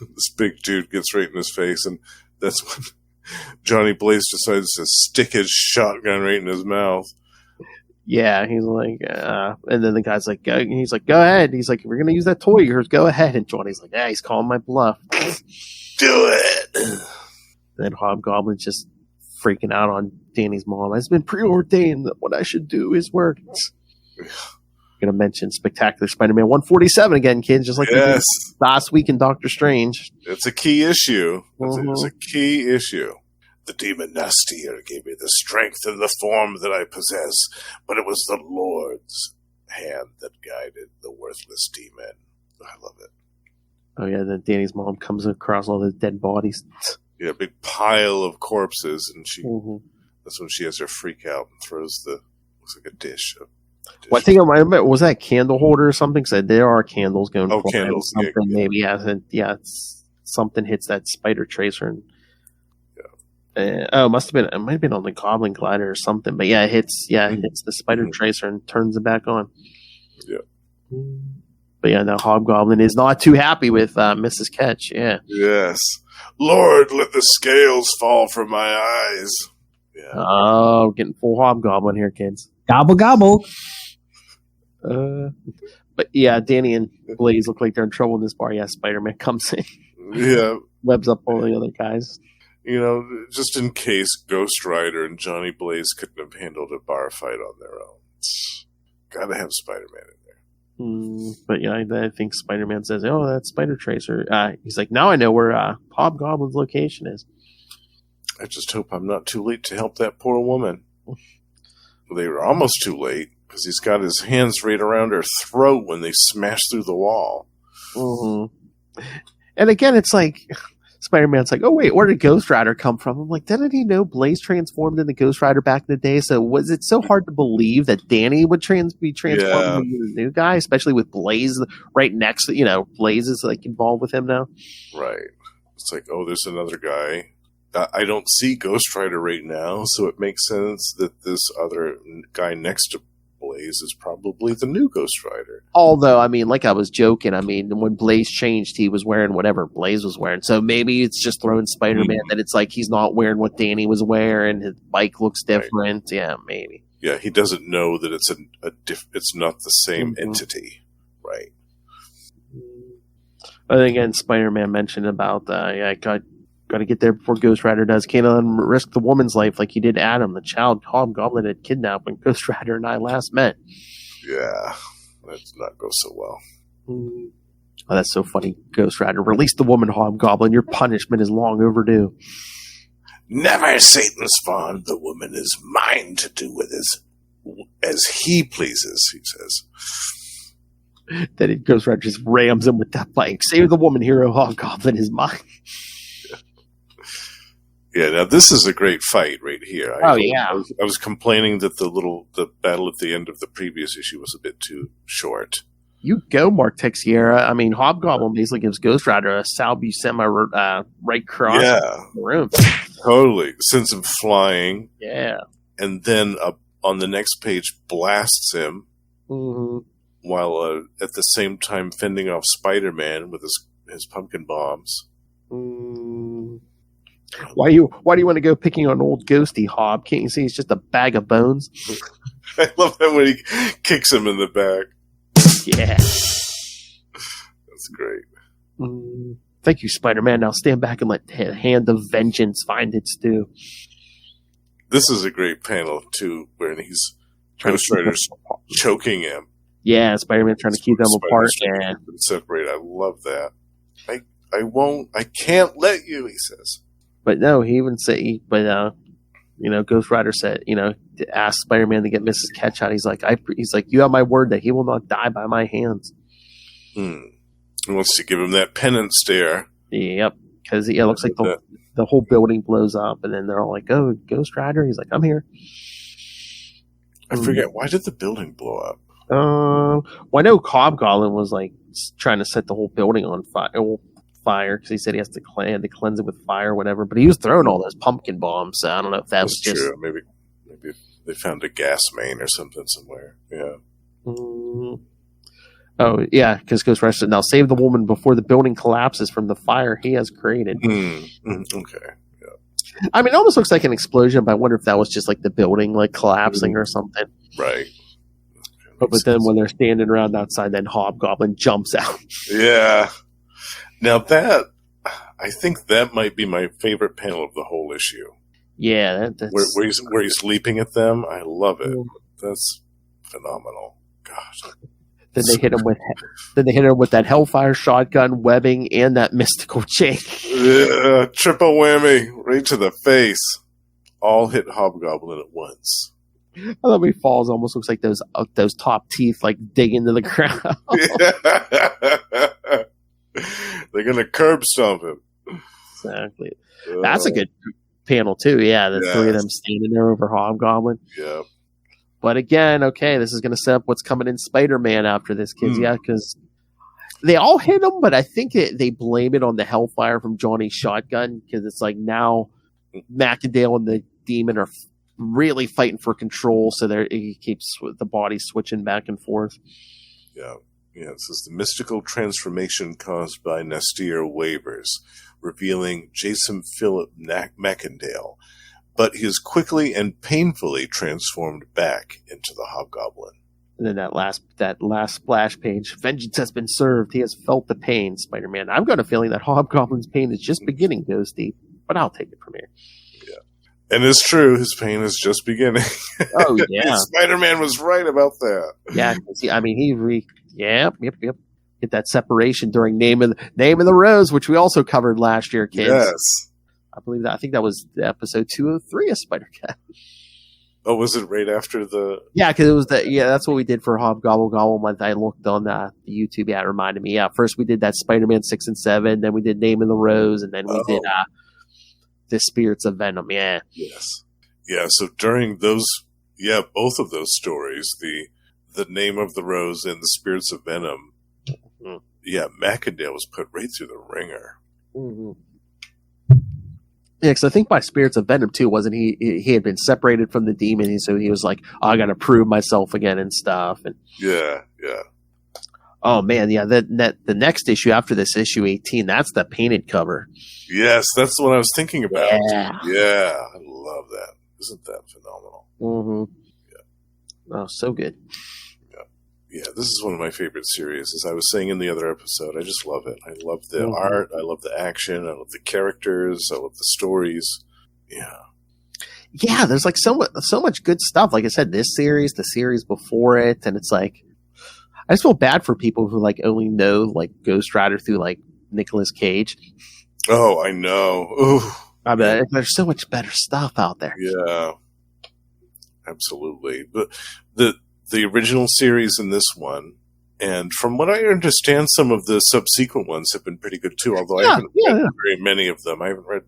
Speaker 3: This big dude gets right in his face, and that's when Johnny Blaze decides to stick his shotgun right in his mouth.
Speaker 1: Yeah, he's like, and then the guy's like, go ahead. He's like, if we're gonna use that toy of yours, go ahead. And Johnny's like, he's calling my bluff.
Speaker 3: Do it.
Speaker 1: Then Hob-Goblin's just freaking out on Danny's mom. It's been preordained that what I should do is work. Going to mention Spectacular Spider-Man 147 again, kids, just like we did last week in Doctor Strange.
Speaker 3: It's a key issue. It's a key issue. The demon Nastier gave me the strength and the form that I possess, but it was the Lord's hand that guided the worthless demon. I love it.
Speaker 1: Oh yeah, then Danny's mom comes across all the dead bodies.
Speaker 3: Yeah, a big pile of corpses, and that's when she has her freak out and throws looks like a dish.
Speaker 1: Well, I think I remember, was that a candle holder or something? Because there are candles going.
Speaker 3: Oh, candles!
Speaker 1: Something maybe hasn't. Yeah, something hits that spider tracer, and it must have been. It might have been on the Goblin Glider or something. But yeah, it hits. Yeah, it hits the spider tracer and turns it back on.
Speaker 3: Yeah.
Speaker 1: But yeah, now Hob-Goblin is not too happy with Mrs. Ketch. Yeah.
Speaker 3: Yes. Lord, let the scales fall from my eyes. Yeah.
Speaker 1: Oh, getting full Hob-Goblin here, kids.
Speaker 6: Gobble, gobble.
Speaker 1: But yeah, Danny and Blaze look like they're in trouble in this bar. Yeah, Spider-Man comes in.
Speaker 3: Yeah.
Speaker 1: Webs up all the other guys.
Speaker 3: Just in case Ghost Rider and Johnny Blaze couldn't have handled a bar fight on their own. Gotta have Spider-Man in there.
Speaker 1: But yeah, I think Spider-Man says, "Oh, that's Spider Tracer." He's like, "Now I know where Hob-Goblin's location is."
Speaker 3: I just hope I'm not too late to help that poor woman. They were almost too late because he's got his hands right around her throat when they smash through the wall.
Speaker 1: Mm-hmm. And again, it's like Spider-Man's like, "Oh wait, where did Ghost Rider come from?" I'm like, didn't he know Blaze transformed into Ghost Rider back in the day? So was it so hard to believe that Danny would be transformed into the new guy, especially with Blaze right next to, Blaze is like involved with him now?
Speaker 3: Right. It's like, oh, there's another guy. I don't see Ghost Rider right now, so it makes sense that this other guy next to Blaze is probably the new Ghost Rider.
Speaker 1: Although, I mean, like I was joking, I mean, when Blaze changed, he was wearing whatever Blaze was wearing. So maybe it's just throwing Spider-Man that it's like he's not wearing what Danny was wearing. His bike looks different. Right. Yeah, maybe.
Speaker 3: Yeah, he doesn't know that it's it's not the same entity. Right.
Speaker 1: But again, Spider-Man mentioned about, got to get there before Ghost Rider does. Can't risk the woman's life like he did Adam, the child Hob-Goblin had kidnapped when Ghost Rider and I last met.
Speaker 3: Yeah, that did not go so well.
Speaker 1: Oh, that's so funny. Ghost Rider, release the woman Hob-Goblin. Your punishment is long overdue.
Speaker 3: Never, Satan's spawn. The woman is mine to do with as he pleases, he says.
Speaker 1: Then Ghost Rider just rams him with that bike. Save the woman, hero Hob-Goblin is mine.
Speaker 3: Yeah, now this is a great fight right here. I was complaining that the battle at the end of the previous issue was a bit too short.
Speaker 1: You go, Mark Texiera. I mean, Hob-Goblin basically gives Ghost Rider a Sal Buscema right cross the room.
Speaker 3: Totally. Sends him flying.
Speaker 1: Yeah.
Speaker 3: And then on the next page blasts him while at the same time fending off Spider-Man with his pumpkin bombs.
Speaker 1: Why do you want to go picking on old Ghosty, Hob? Can't you see he's just a bag of bones?
Speaker 3: I love that when he kicks him in the back.
Speaker 1: Yeah.
Speaker 3: That's great.
Speaker 1: Thank you, Spider-Man. Now stand back and let the hand of vengeance find its due.
Speaker 3: This is a great panel, too, where he's Ghost Rider's choking him.
Speaker 1: Yeah, Spider-Man trying to keep them apart.
Speaker 3: Yeah. Separate. I love that. I can't let you, he says.
Speaker 1: But no, he even say, Ghost Rider said, asked Spider-Man to get Mrs. Ketchut. He's like, you have my word that he will not die by my hands.
Speaker 3: He wants to give him that penance stare.
Speaker 1: Yep, because it looks like the whole building blows up, and then they're all like, "Oh, Ghost Rider!" He's like, "I'm here."
Speaker 3: I forget, why did the building blow up?
Speaker 1: Well, I know Hob-Gobble was like trying to set the whole building on fire because he said he has to cleanse it with fire, or whatever. But he was throwing all those pumpkin bombs, so I don't know if that was just
Speaker 3: true. Maybe they found a gas main or something somewhere. Yeah.
Speaker 1: Oh, yeah, because Ghost Rider said, now save the woman before the building collapses from the fire he has created.
Speaker 3: Okay. Yeah.
Speaker 1: I mean, it almost looks like an explosion, but I wonder if that was just like the building like collapsing or something.
Speaker 3: Right.
Speaker 1: But then when they're standing around outside, then Hob-Goblin jumps out.
Speaker 3: Yeah. Now I think that might be my favorite panel of the whole issue.
Speaker 1: Yeah. That's...
Speaker 3: Where he's leaping at them. I love it. That's phenomenal. Gosh.
Speaker 1: Then they hit him with that Hellfire shotgun, webbing, and that mystical chain.
Speaker 3: Yeah, triple whammy right to the face. All hit Hob-Goblin at once.
Speaker 1: I love he falls. Almost looks like those top teeth like dig into the ground.
Speaker 3: They're gonna curb stomp him.
Speaker 1: Exactly. That's a good panel too. Yeah, the three of them standing there over Hob-Goblin.
Speaker 3: Yeah.
Speaker 1: But again, okay, this is going to set up what's coming in Spider-Man after this, kids. Yeah, because they all hit him, but I think they blame it on the Hellfire from Johnny's shotgun because it's like now Macendale and the Demon are really fighting for control, so he keeps the body switching back and forth.
Speaker 3: Yeah. It says the mystical transformation caused by Nastir wavers, revealing Jason Philip Macendale. But he is quickly and painfully transformed back into the Hob-Goblin.
Speaker 1: And then that last splash page, vengeance has been served. He has felt the pain, Spider-Man. I've got a feeling that Hob-Goblin's pain is just beginning, Ghosty, but I'll take it from here.
Speaker 3: Yeah. And it's true, his pain is just beginning.
Speaker 1: Oh, yeah.
Speaker 3: Spider-Man was right about that.
Speaker 1: Yeah, yep. Get that separation during Name of the Rose, which we also covered last year, kids.
Speaker 3: Yes.
Speaker 1: I think that was episode 203 of Spider-Cat.
Speaker 3: Oh, was it right after the...
Speaker 1: Yeah, because it was that's what we did for Hob-Gobble month. I looked on the YouTube. Yeah, it reminded me. Yeah, first we did that Spider-Man 6 and 7, then we did Name of the Rose, and then we did the Spirits of Venom. Yeah.
Speaker 3: Yes. Yeah, so during those... Yeah, both of those stories, the Name of the Rose and the Spirits of Venom, yeah, Macendale was put right through the ringer.
Speaker 1: Mm-hmm. Yeah, because I think by Spirits of Venom too, wasn't he? He had been separated from the demon, so he was like, I got to prove myself again and stuff. And
Speaker 3: yeah.
Speaker 1: Oh man, yeah. The next issue after this, issue 18, that's the painted cover.
Speaker 3: Yes, that's what I was thinking about.
Speaker 1: Yeah,
Speaker 3: I love that. Isn't that phenomenal?
Speaker 1: Mm-hmm.
Speaker 3: Yeah.
Speaker 1: Oh, so good.
Speaker 3: Yeah, this is one of my favorite series. As I was saying in the other episode, I just love it. I love the art. I love the action. I love the characters. I love the stories. Yeah,
Speaker 1: there's like so much good stuff. Like I said, this series, the series before it, and it's like I just feel bad for people who like only know like Ghost Rider through like Nicolas Cage.
Speaker 3: Oh, I know. Ooh.
Speaker 1: I mean, there's so much better stuff out there.
Speaker 3: Yeah, absolutely. But the original series and this one, and from what I understand, some of the subsequent ones have been pretty good too. Although I haven't read very many of them. I've read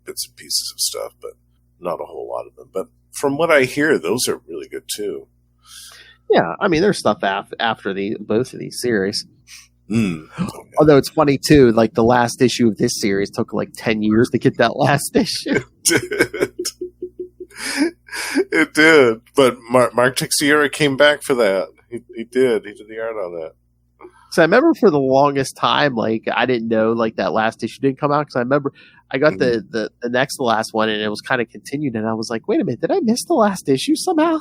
Speaker 3: bits and pieces of stuff, but not a whole lot of them. But from what I hear, those are really good too.
Speaker 1: Yeah, I mean, there's stuff after both of these series.
Speaker 3: Okay.
Speaker 1: Although it's funny too, like the last issue of this series took like 10 years to get that last issue.
Speaker 3: It did, but Mark Teixeira came back for that. He did. He did the art on that.
Speaker 1: So I remember for the longest time, like I didn't know like that last issue didn't come out because I remember I got the next to last one and it was kind of continued and I was like, wait a minute, did I miss the last issue somehow?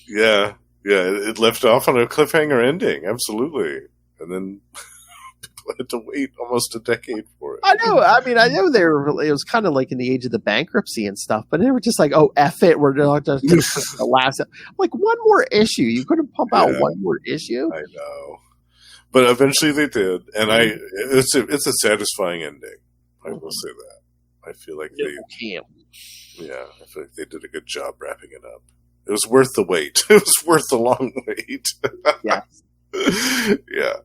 Speaker 3: Yeah, it left off on a cliffhanger ending, absolutely, and then People had to wait almost a decade for it.
Speaker 1: I know. I mean, I know it was kind of like in the age of the bankruptcy and stuff, but they were just like, "Oh, F it, we're not just going to the last." Like one more issue, you couldn't pump out one more issue.
Speaker 3: I know, but eventually they did, and it's a satisfying ending. I will say that. I feel like I feel like they did a good job wrapping it up. It was worth the wait. It was worth the long wait.
Speaker 1: Yes.
Speaker 3: Yeah.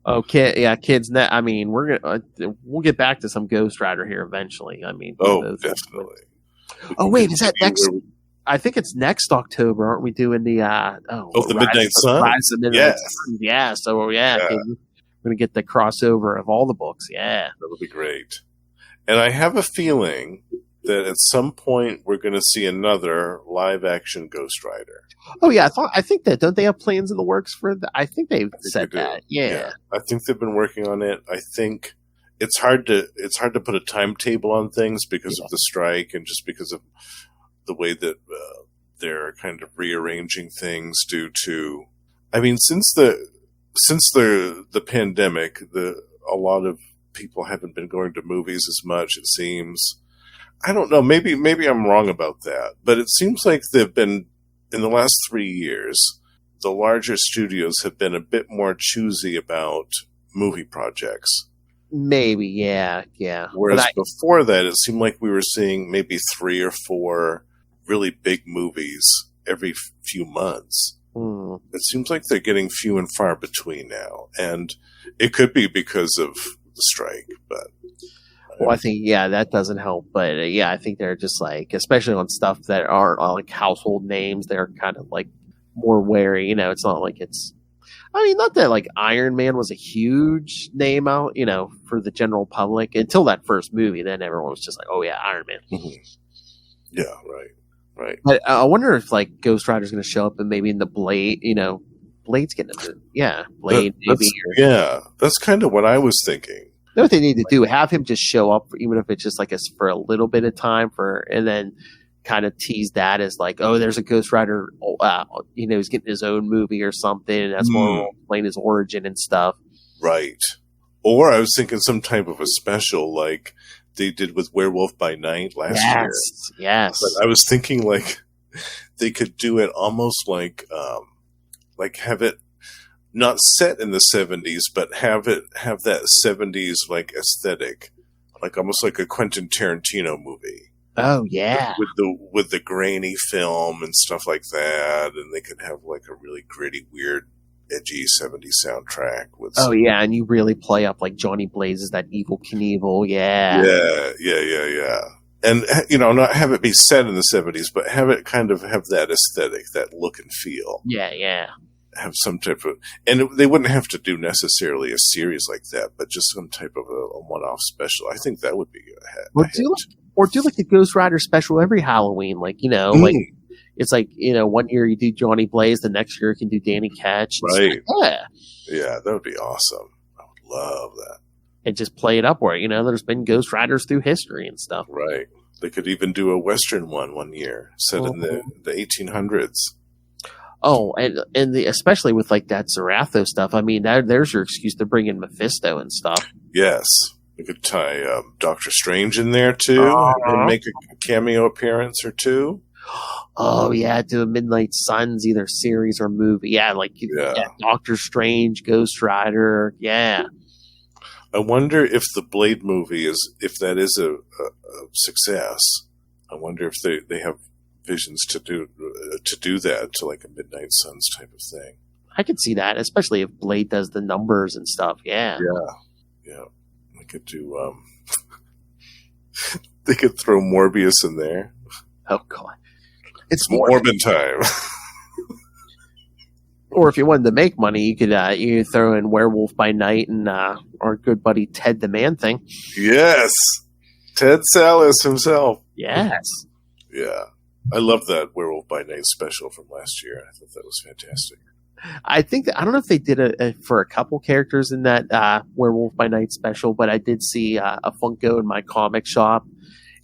Speaker 1: Okay, yeah, kids. I mean, we'll get back to some Ghost Rider here eventually. I mean,
Speaker 3: definitely.
Speaker 1: Oh wait, is that next? I think it's next October, aren't we doing the
Speaker 3: the Midnight Sun?
Speaker 1: Rise of the Midnight Sun. Yeah. So we're gonna get the crossover of all the books. Yeah,
Speaker 3: that'll be great. And I have a feeling that at some point we're going to see another live-action Ghost Rider.
Speaker 1: Oh yeah, I think that don't they have plans in the works for that? I think they've said that. Yeah,
Speaker 3: I think they've been working on it. I think it's hard to put a timetable on things because of the strike and just because of the way that they're kind of rearranging things due to. I mean, since the pandemic, a lot of people haven't been going to movies as much. It seems. I don't know. Maybe I'm wrong about that, but it seems like they've been in the last 3 years. The larger studios have been a bit more choosy about movie projects.
Speaker 1: Maybe, yeah.
Speaker 3: Whereas before that, it seemed like we were seeing maybe 3 or 4 really big movies every few months. It seems like they're getting few and far between now, and it could be because of the strike, but.
Speaker 1: Well, I think, that doesn't help. But, I think they're just like, especially on stuff that aren't like household names, they're kind of like more wary. You know, it's not like not that like Iron Man was a huge name out, for the general public until that first movie. Then everyone was just like, oh, yeah, Iron Man.
Speaker 3: Mm-hmm. Yeah, right.
Speaker 1: But I wonder if like Ghost Rider's going to show up and maybe in the Blade, Blade's getting a movie. Yeah, Blade maybe.
Speaker 3: That's kind of what I was thinking.
Speaker 1: You know what they need to do? Have him just show up, even if it's just like for a little bit of time, and then kind of tease that as like, oh, there's a Ghost Rider. He's getting his own movie or something, and that's more explain his origin and stuff.
Speaker 3: Right. Or I was thinking some type of a special like they did with Werewolf by Night last year.
Speaker 1: Yes.
Speaker 3: But I was thinking like they could do it almost like have it. Not set in the 70s, but have that 70s like aesthetic, like almost like a Quentin Tarantino movie.
Speaker 1: Oh yeah,
Speaker 3: with the grainy film and stuff like that, and they could have like a really gritty, weird, edgy 70s soundtrack with.
Speaker 1: Oh yeah, and you really play up like Johnny Blaze as that evil Knievel. Yeah,
Speaker 3: and not have it be set in the 70s, but have it kind of have that aesthetic, that look and feel.
Speaker 1: Yeah.
Speaker 3: Have some type of, and they wouldn't have to do necessarily a series like that, but just some type of a one-off special. I think that would be
Speaker 1: or do like a Ghost Rider special every Halloween, like like it's like 1 year you do Johnny Blaze, the next year you can do Danny Ketch,
Speaker 3: right?
Speaker 1: Yeah,
Speaker 3: that would be awesome. I would love that.
Speaker 1: And just play it up where there's been Ghost Riders through history and stuff.
Speaker 3: Right. They could even do a Western one year set in the 1800s.
Speaker 1: Oh, and especially with like that Zarathos stuff. I mean, there's your excuse to bring in Mephisto and stuff.
Speaker 3: Yes, we could tie Doctor Strange in there too, and make a cameo appearance or two.
Speaker 1: Oh yeah, do a Midnight Suns either series or movie. Yeah, like Doctor Strange, Ghost Rider. Yeah.
Speaker 3: I wonder if the Blade movie is a success. I wonder if they have visions to do that, to like a Midnight Suns type of thing.
Speaker 1: I could see that, especially if Blade does the numbers and stuff. Yeah.
Speaker 3: They could do. They could throw Morbius in there.
Speaker 1: Oh god,
Speaker 3: it's Morbin time.
Speaker 1: Or if you wanted to make money, you could you throw in Werewolf by Night and our good buddy Ted the Man-Thing.
Speaker 3: Yes, Ted Salas himself.
Speaker 1: Yes.
Speaker 3: Yeah. I love that Werewolf by Night special from last year. I thought that was fantastic.
Speaker 1: I think I don't know if they did it for a couple characters in that Werewolf by Night special, but I did see a Funko in my comic shop.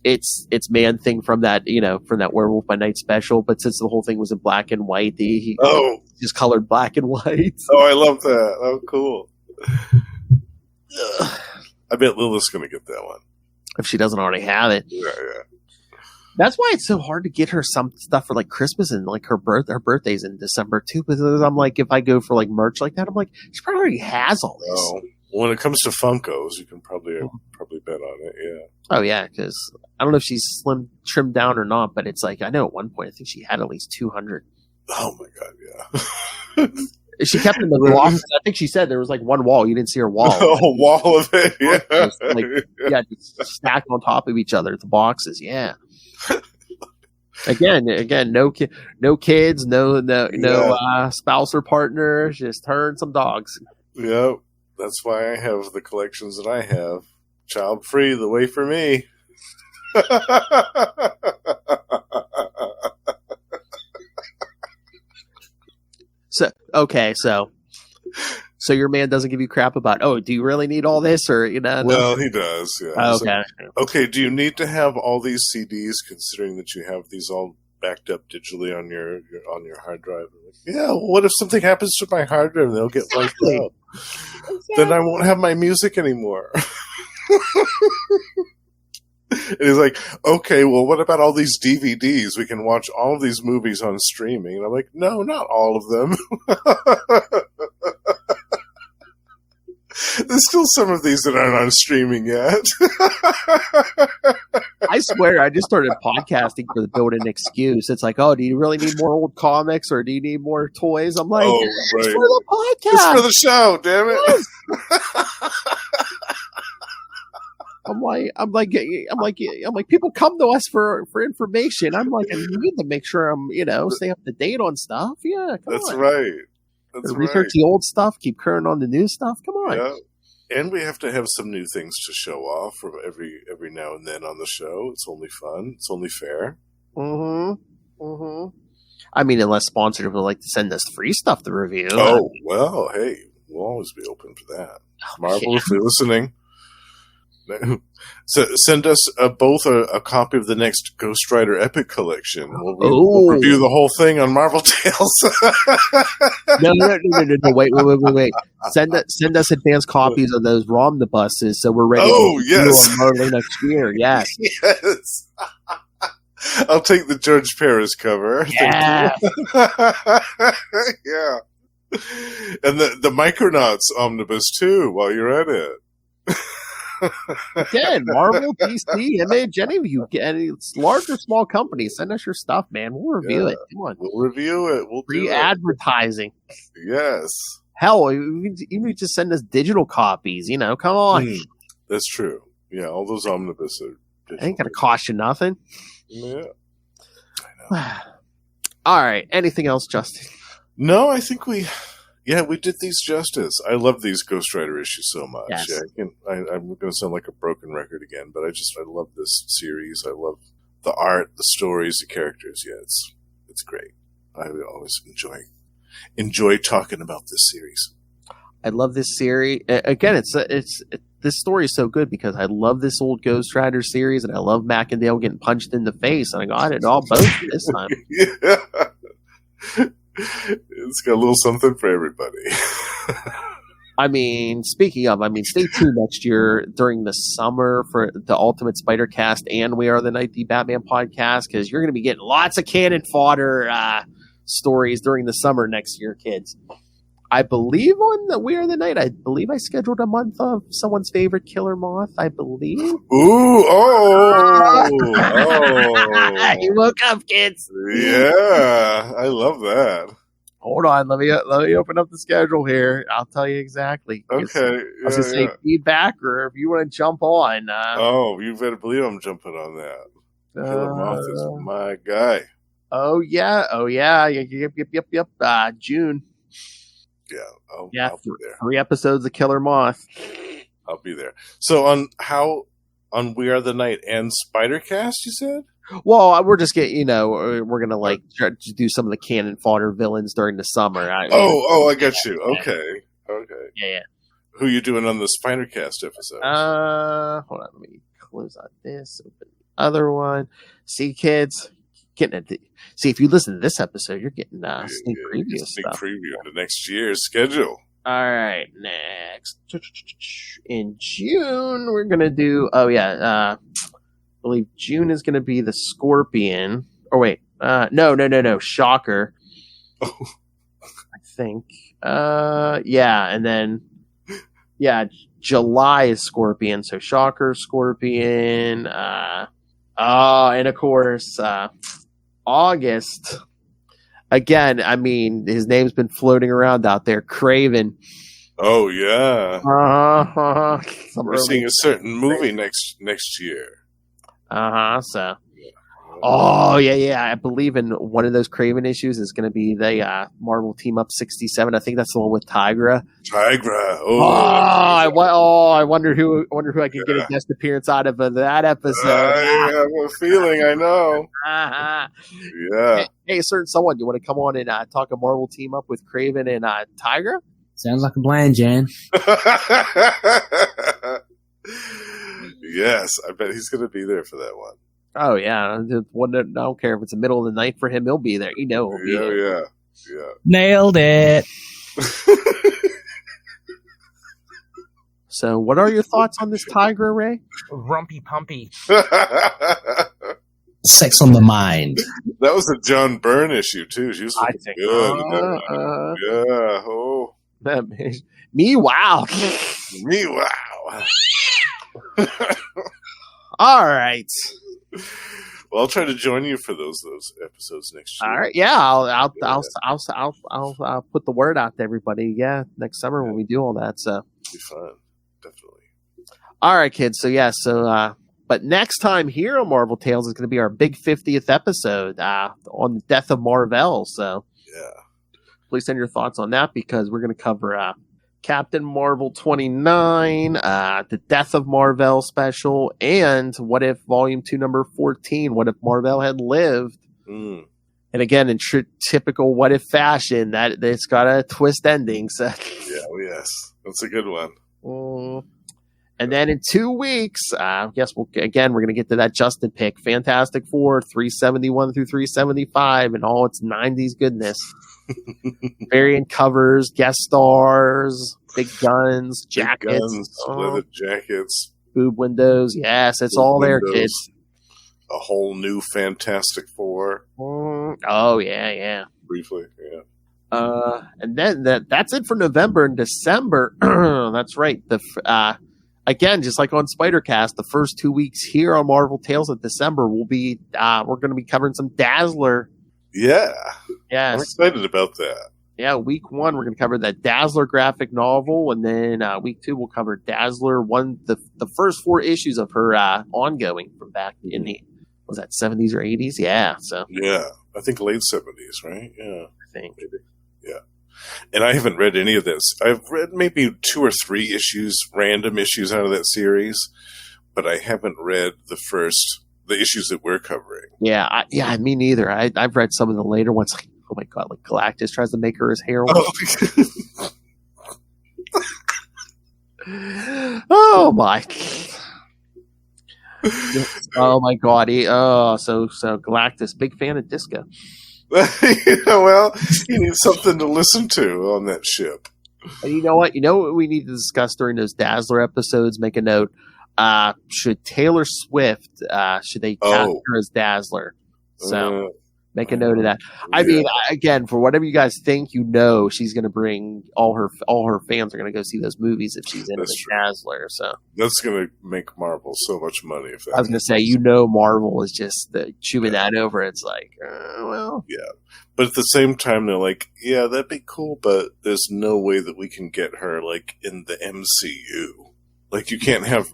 Speaker 1: It's Man-Thing from that from that Werewolf by Night special, but since the whole thing was in black and white, he just colored black and white.
Speaker 3: Oh, I love that. Oh, cool. I bet Lilith's going to get that one.
Speaker 1: If she doesn't already have it.
Speaker 3: Yeah.
Speaker 1: That's why it's so hard to get her some stuff for like Christmas and like her birthday's in December too. Because I'm like, if I go for like merch like that, I'm like, she probably already has all this.
Speaker 3: Oh, when it comes to Funkos, you can probably bet on it. Yeah.
Speaker 1: Oh yeah, because I don't know if she's trimmed down or not, but it's like I know at one point I think she had at least 200.
Speaker 3: Oh my god, yeah.
Speaker 1: She kept in the wall. I think she said there was like one wall. You didn't see her wall.
Speaker 3: A wall of it. Yeah.
Speaker 1: Like, just stacked on top of each other. The boxes. Yeah. Again, no kids, no spouse or partner, just her and some dogs.
Speaker 3: Yep. That's why I have the collections that I have. Child free, the way for me.
Speaker 1: So your man doesn't give you crap about, oh, do you really need all this, or
Speaker 3: Well, he does. Yeah.
Speaker 1: Oh, okay.
Speaker 3: Okay. Do you need to have all these CDs, considering that you have these all backed up digitally on your hard drive? Yeah. Well, what if something happens to my hard drive and they'll get wiped out? Exactly. Then I won't have my music anymore. And he's like, okay, well, what about all these DVDs? We can watch all of these movies on streaming. And I'm like, no, not all of them. There's still some of these that aren't on streaming yet.
Speaker 1: I swear, I just started podcasting for the built-in excuse. It's like, oh, do you really need more old comics, or do you need more toys? I'm like, it's for the podcast.
Speaker 3: It's for the show, damn it.
Speaker 1: I'm like, people come to us for information. I'm like, I need to make sure I'm, stay up to date on stuff. Yeah,
Speaker 3: That's right.
Speaker 1: Research the old stuff, keep current on the new stuff. Come on.
Speaker 3: Yeah. And we have to have some new things to show off from every now and then on the show. It's only fun. It's only fair.
Speaker 1: I mean, unless sponsors would like to send us free stuff to review.
Speaker 3: Oh, well, hey, we'll always be open for that. Marvel, if you're listening. So send us both a copy of the next Ghost Rider Epic collection. We'll review the whole thing on Marvel Tales.
Speaker 1: No, wait. Send us advanced copies of those Romnibuses so we're ready
Speaker 3: yes.
Speaker 1: on Marvel next year. Yes.
Speaker 3: Yes. I'll take the George Paris cover.
Speaker 1: Yeah.
Speaker 3: Yeah. And the Micronauts omnibus too, while you're at it.
Speaker 1: Again, Marvel, DC, Image, any of you, any large or small companies, send us your stuff, man. We'll review it. Come on.
Speaker 3: We'll review it. We'll
Speaker 1: free advertising.
Speaker 3: Yes.
Speaker 1: Hell, even just send us digital copies, come on.
Speaker 3: That's true. Yeah, all those omnibus are digital.
Speaker 1: Ain't going to cost you nothing.
Speaker 3: Yeah. I know.
Speaker 1: All right. Anything else, Justin?
Speaker 3: No, I think we did these justice. I love these Ghost Rider issues so much.
Speaker 1: Yes.
Speaker 3: Yeah, I'm going to sound like a broken record again, but I love this series. I love the art, the stories, the characters. Yeah, it's great. I always enjoy talking about this series.
Speaker 1: I love this series. Again, this story is so good because I love this old Ghost Rider series, and I love Macendale getting punched in the face, and I got it all both this time.
Speaker 3: Yeah. It's got a little something for everybody.
Speaker 1: I mean, speaking of, stay tuned next year during the summer for the Ultimate Spider Cast and We Are the Night, the Batman podcast, because you're going to be getting lots of cannon fodder stories during the summer next year, kids. I believe on the We Are the Night, I scheduled a month of someone's favorite killer moth, I believe.
Speaker 3: Ooh,
Speaker 1: You woke up, kids.
Speaker 3: Yeah, I love that.
Speaker 1: Hold on, let me open up the schedule here. I'll tell you exactly.
Speaker 3: Okay.
Speaker 1: I was going to say feedback, or if you want to jump on.
Speaker 3: You better believe I'm jumping on that. Killer Moth is my guy.
Speaker 1: Oh yeah. Yep. June.
Speaker 3: Yeah. I'll be there.
Speaker 1: 3 episodes of Killer Moth.
Speaker 3: I'll be there. So on We Are the Night and Spider-Cast, you said?
Speaker 1: Well, we're just getting, we're going to try to do some of the cannon fodder villains during the summer.
Speaker 3: I got you. Okay.
Speaker 1: Yeah.
Speaker 3: Who you doing on the Spider-Cast episode?
Speaker 1: Hold on. Let me close on this. Open the other one. See, kids, See, if you listen to this episode, you're getting sneak preview stuff.
Speaker 3: Sneak preview of the next year's schedule.
Speaker 1: All right, next. In June, we're going to do... Oh, yeah. I believe June is going to be the Scorpion. Or wait. No. Shocker.
Speaker 3: Oh.
Speaker 1: I think. Yeah, and then... Yeah, July is Scorpion. So Shocker, Scorpion. And of course, August... Again, I mean, his name's been floating around out there. Craven.
Speaker 3: Oh yeah. We're seeing a certain movie next year.
Speaker 1: So. Oh yeah. I believe in one of those Craven issues is going to be the Marvel Team Up 67. I think that's the one with Tigra. I wonder who I could get a guest appearance out of that episode.
Speaker 3: I have a feeling I know. Yeah.
Speaker 1: Hey, certain someone, you want to come on and talk a Marvel Team Up with Craven and Tigra?
Speaker 6: Sounds like a plan, Jan.
Speaker 3: Yes, I bet he's going to be there for that one.
Speaker 1: Oh yeah, I don't care if it's the middle of the night for him; he'll be there. He'll be there.
Speaker 3: Yeah.
Speaker 6: Nailed it.
Speaker 1: So, what are your thoughts on this Tigra, Ray?
Speaker 7: Rumpy pumpy.
Speaker 6: Sex on the mind.
Speaker 3: That was a John Byrne issue too. She was looking good. Yeah. Oh.
Speaker 1: Me wow. All right.
Speaker 3: Well, I'll try to join you for those episodes next year.
Speaker 1: All right. Yeah, I'll put the word out to everybody. Yeah, next summer when we do all that. So
Speaker 3: it'll be fun, definitely.
Speaker 1: All right, kids. So but next time here on Marvel Tales is going to be our big 50th episode on the death of Marvel. So
Speaker 3: yeah,
Speaker 1: please send your thoughts on that because we're going to cover Captain Marvel 29, the Death of Marvel special, and What If Volume 2, number 14, What If Marvel Had Lived? And again, in typical What If fashion, that it's got a twist ending. So.
Speaker 3: Yes. That's a good one.
Speaker 1: And then in 2 weeks, we're going to get to that Justin pick, Fantastic Four, 371 through 375, and all its 90s goodness. Variant covers, guest stars, big guns, jackets,
Speaker 3: leather jackets,
Speaker 1: boob windows. Yes, it's all there, kids.
Speaker 3: A whole new Fantastic Four.
Speaker 1: Oh yeah.
Speaker 3: Briefly, yeah.
Speaker 1: And then that's it for November and December. That's right. Again, just like on Spider-Cast, the first 2 weeks here on Marvel Tales of December will be we're going to be covering some Dazzler.
Speaker 3: Yeah.
Speaker 1: Yes.
Speaker 3: I'm excited about that.
Speaker 1: Yeah, week 1, we're going to cover that Dazzler graphic novel, and then week 2, we'll cover Dazzler the first 4 issues of her ongoing from back in the, was that 70s or 80s? Yeah. So.
Speaker 3: Yeah, I think late 70s, right? Yeah.
Speaker 1: I think.
Speaker 3: Maybe. Yeah. And I haven't read any of this. I've read maybe 2 or 3 random issues out of that series, but I haven't read the issues that we're covering.
Speaker 1: Yeah, me neither. I've read some of the later ones. Like, oh my god, like Galactus tries to make her his heroine. Oh my! Oh my god! So Galactus, big fan of disco.
Speaker 3: Well, you need something to listen to on that ship.
Speaker 1: And you know what? You know what we need to discuss during those Dazzler episodes? Make a note. Should Taylor Swift, should they cast her as Dazzler? So make a note of that. I mean, again, for whatever you guys think, she's going to bring all her fans are going to go see those movies if she's in the Dazzler. So
Speaker 3: that's going to make Marvel so much money. If that
Speaker 1: I was going to say, Marvel is just chewing that over. It's like,
Speaker 3: yeah. But at the same time, they're like, yeah, that'd be cool, but there's no way that we can get her like in the MCU. Like you can't have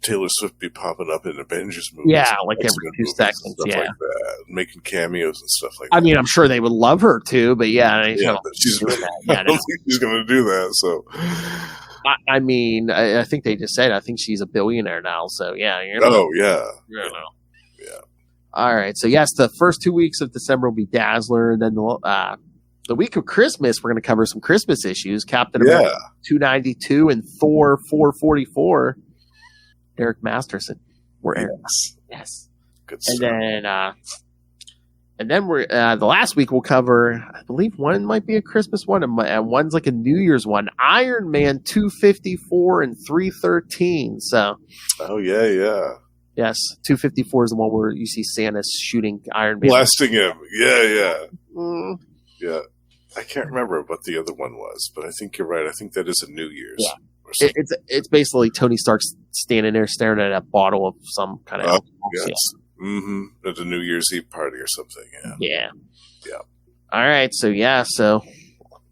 Speaker 3: Taylor Swift be popping up in Avengers movies.
Speaker 1: Yeah, like every 2 seconds. Yeah.
Speaker 3: Like that, making cameos and stuff like
Speaker 1: that. I
Speaker 3: that.
Speaker 1: mean, I'm sure they would love her too, but but
Speaker 3: she's doing that. I don't think she's going to do that. So,
Speaker 1: I mean, I think they just said, I think she's a billionaire now. So, yeah.
Speaker 3: Yeah.
Speaker 1: All right. So, yes, the first 2 weeks of December will be Dazzler. And then the week of Christmas, we're going to cover some Christmas issues. Captain America 292 and Thor 444. Eric Masterson. Yes.
Speaker 3: Good stuff.
Speaker 1: And then And then we're the last week we'll cover, I believe one might be a Christmas one, and one's like a New Year's one. Iron Man 254 and 313. So,
Speaker 3: Oh yeah.
Speaker 1: yes, 254 is the one where you see Santa shooting Iron Man.
Speaker 3: Blasting him. Yeah.
Speaker 1: Mm.
Speaker 3: Yeah. I can't remember what the other one was, but I think you're right. I think that is a New Year's.
Speaker 1: Yeah.
Speaker 3: Or something.
Speaker 1: It's basically Tony Stark standing there staring at a bottle of some kind of alcohol.
Speaker 3: Yes. At a New Year's Eve party or something.
Speaker 1: Yeah.
Speaker 3: Yeah.
Speaker 1: All right. So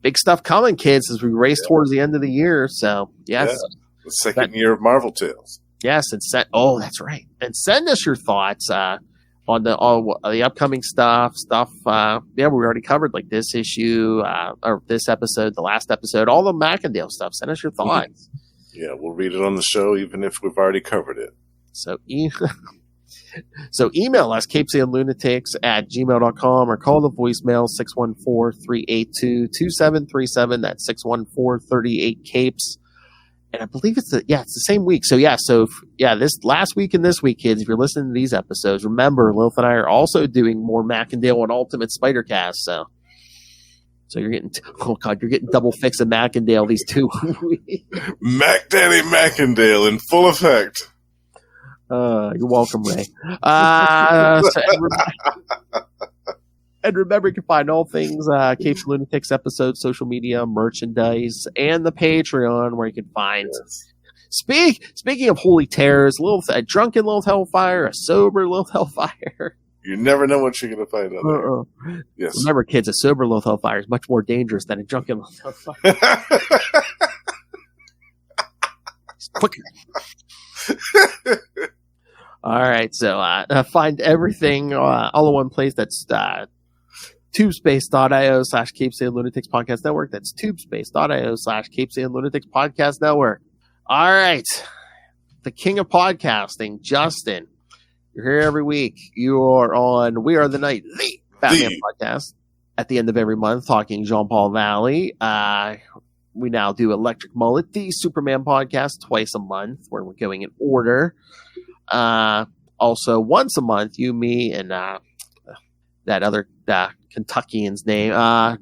Speaker 1: big stuff coming, kids, as we race towards the end of the year. So yes.
Speaker 3: Yeah. The second year of Marvel Tales.
Speaker 1: Yes, and that's right. And send us your thoughts on the upcoming stuff. We already covered like this issue or this episode, the last episode, all the Macendale stuff. Send us your thoughts.
Speaker 3: Yeah, we'll read it on the show, even if we've already covered it.
Speaker 1: So email us, CapesandLunatics@gmail.com, or call the voicemail 614-382-2737. That's 614-38-CAPES. And I believe it's the same week. So this last week and this week, kids, if you're listening to these episodes, remember Lilith and I are also doing more Macendale and Ultimate Spider-Cast. So you're getting double fix of Macendale these 2 weeks.
Speaker 3: Mac Daddy Macendale in full effect.
Speaker 1: You're welcome, Ray. And remember, you can find all things Capes and Lunatics episodes, social media, merchandise, and the Patreon, where you can find. Yes. Speaking of holy terrors, a drunken Lilith Hellfire, a sober Lilith Hellfire.
Speaker 3: You never know what you're going to find out there. Yes.
Speaker 1: Remember, kids, a sober Lilith Hellfire is much more dangerous than a drunken Lilith Hellfire. It's quicker. All right, so find everything all in one place. That's tubespace.io/CapesandLunatics Podcast Network. That's tubespace.io/CapesandLunatics Podcast Network. All right, the king of podcasting, Justin. You're here every week. You are on We Are the Night, the Batman podcast. At the end of every month, talking Jean-Paul Valley. We now do Electric Mullet, the Superman podcast, twice a month, where we're going in order. Also, once a month, you, me, and that other Kentuckian's name are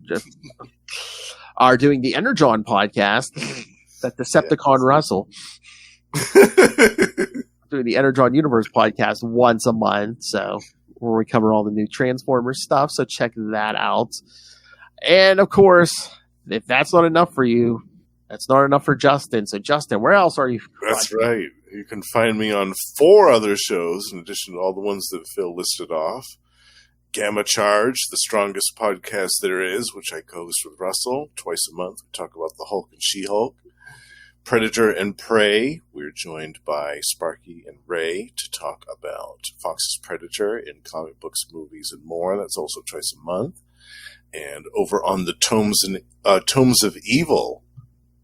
Speaker 1: doing the Energon podcast. That Decepticon Russell doing the Energon Universe podcast once a month. So where we cover all the new Transformers stuff. So check that out. And of course, if that's not enough for you, that's not enough for Justin. So Justin, where else are you?
Speaker 3: That's right. You can find me on 4 other shows in addition to all the ones that Phil listed off. Gamma Charge, the strongest podcast there is, which I co-host with Russell twice a month. We talk about the Hulk and She-Hulk. Predator and Prey, we're joined by Sparky and Ray to talk about Fox's Predator in comic books, movies, and more. That's also twice a month. And over on the Tomes of Evil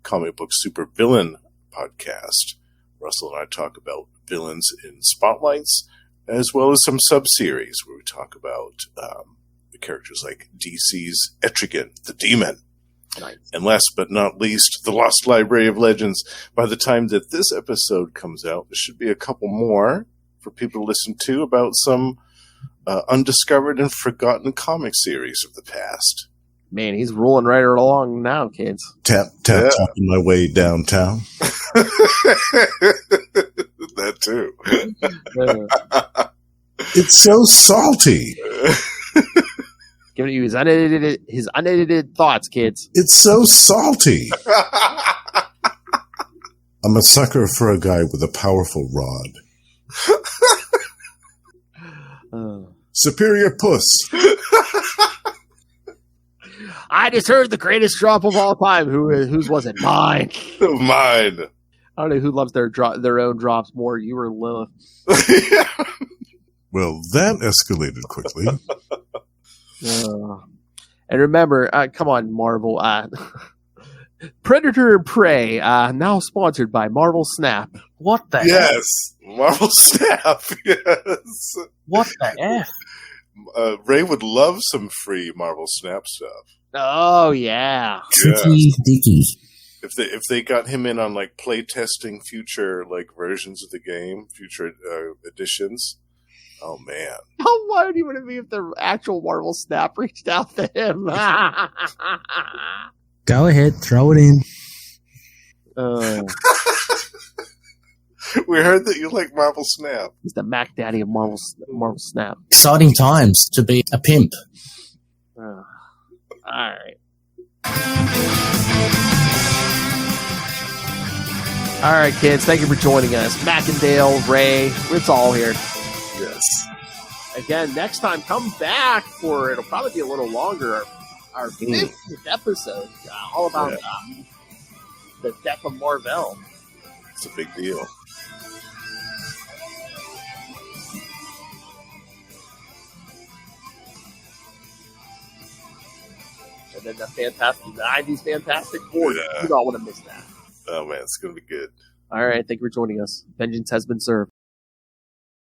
Speaker 3: comic book supervillain podcast, Russell and I talk about villains in spotlights, as well as some sub-series where we talk about the characters like DC's Etrigan, the Demon.
Speaker 1: Nice.
Speaker 3: And last but not least, the Lost Library of Legends. By the time that this episode comes out, there should be a couple more for people to listen to about some undiscovered and forgotten comic series of the past.
Speaker 1: Man, he's rolling right along now, kids.
Speaker 7: Tap, tapping my way downtown.
Speaker 3: That too.
Speaker 7: It's so salty.
Speaker 1: Giving you his unedited thoughts, kids.
Speaker 7: It's so salty. I'm a sucker for a guy with a powerful rod. Superior puss.
Speaker 1: I just heard the greatest drop of all time. Whose was it? Mine.
Speaker 3: Mine.
Speaker 1: I don't know who loves their own drops more. You or Lilith.
Speaker 7: Well, that escalated quickly.
Speaker 1: And remember, come on, Marvel. Predator and Prey, now sponsored by Marvel Snap.
Speaker 6: What the
Speaker 3: Yes. Marvel Snap. Yes.
Speaker 6: What the F?
Speaker 3: Ray would love some free Marvel Snap stuff.
Speaker 1: Oh, yeah.
Speaker 6: Tricky Dicky.
Speaker 3: If they got him in on like play testing future like versions of the game, future editions, Oh man.
Speaker 1: How wide would it be if the actual Marvel Snap reached out to him?
Speaker 6: Go ahead, throw it in.
Speaker 3: We heard that you like Marvel Snap.
Speaker 1: He's the Mac Daddy of Marvel Snap.
Speaker 6: Exciting times to be a pimp.
Speaker 1: All right. All right, kids. Thank you for joining us. Macendale, Ray, it's all here.
Speaker 3: Yes.
Speaker 1: Again, next time, come back for, it'll probably be a little longer, our 50th episode. All about the death of Marvel.
Speaker 3: It's a big deal.
Speaker 1: And then the 90s Fantastic Four.
Speaker 3: Yeah.
Speaker 1: You don't want to miss that.
Speaker 3: Oh man, it's gonna be good.
Speaker 1: All right, thank you for joining us. Vengeance has been served.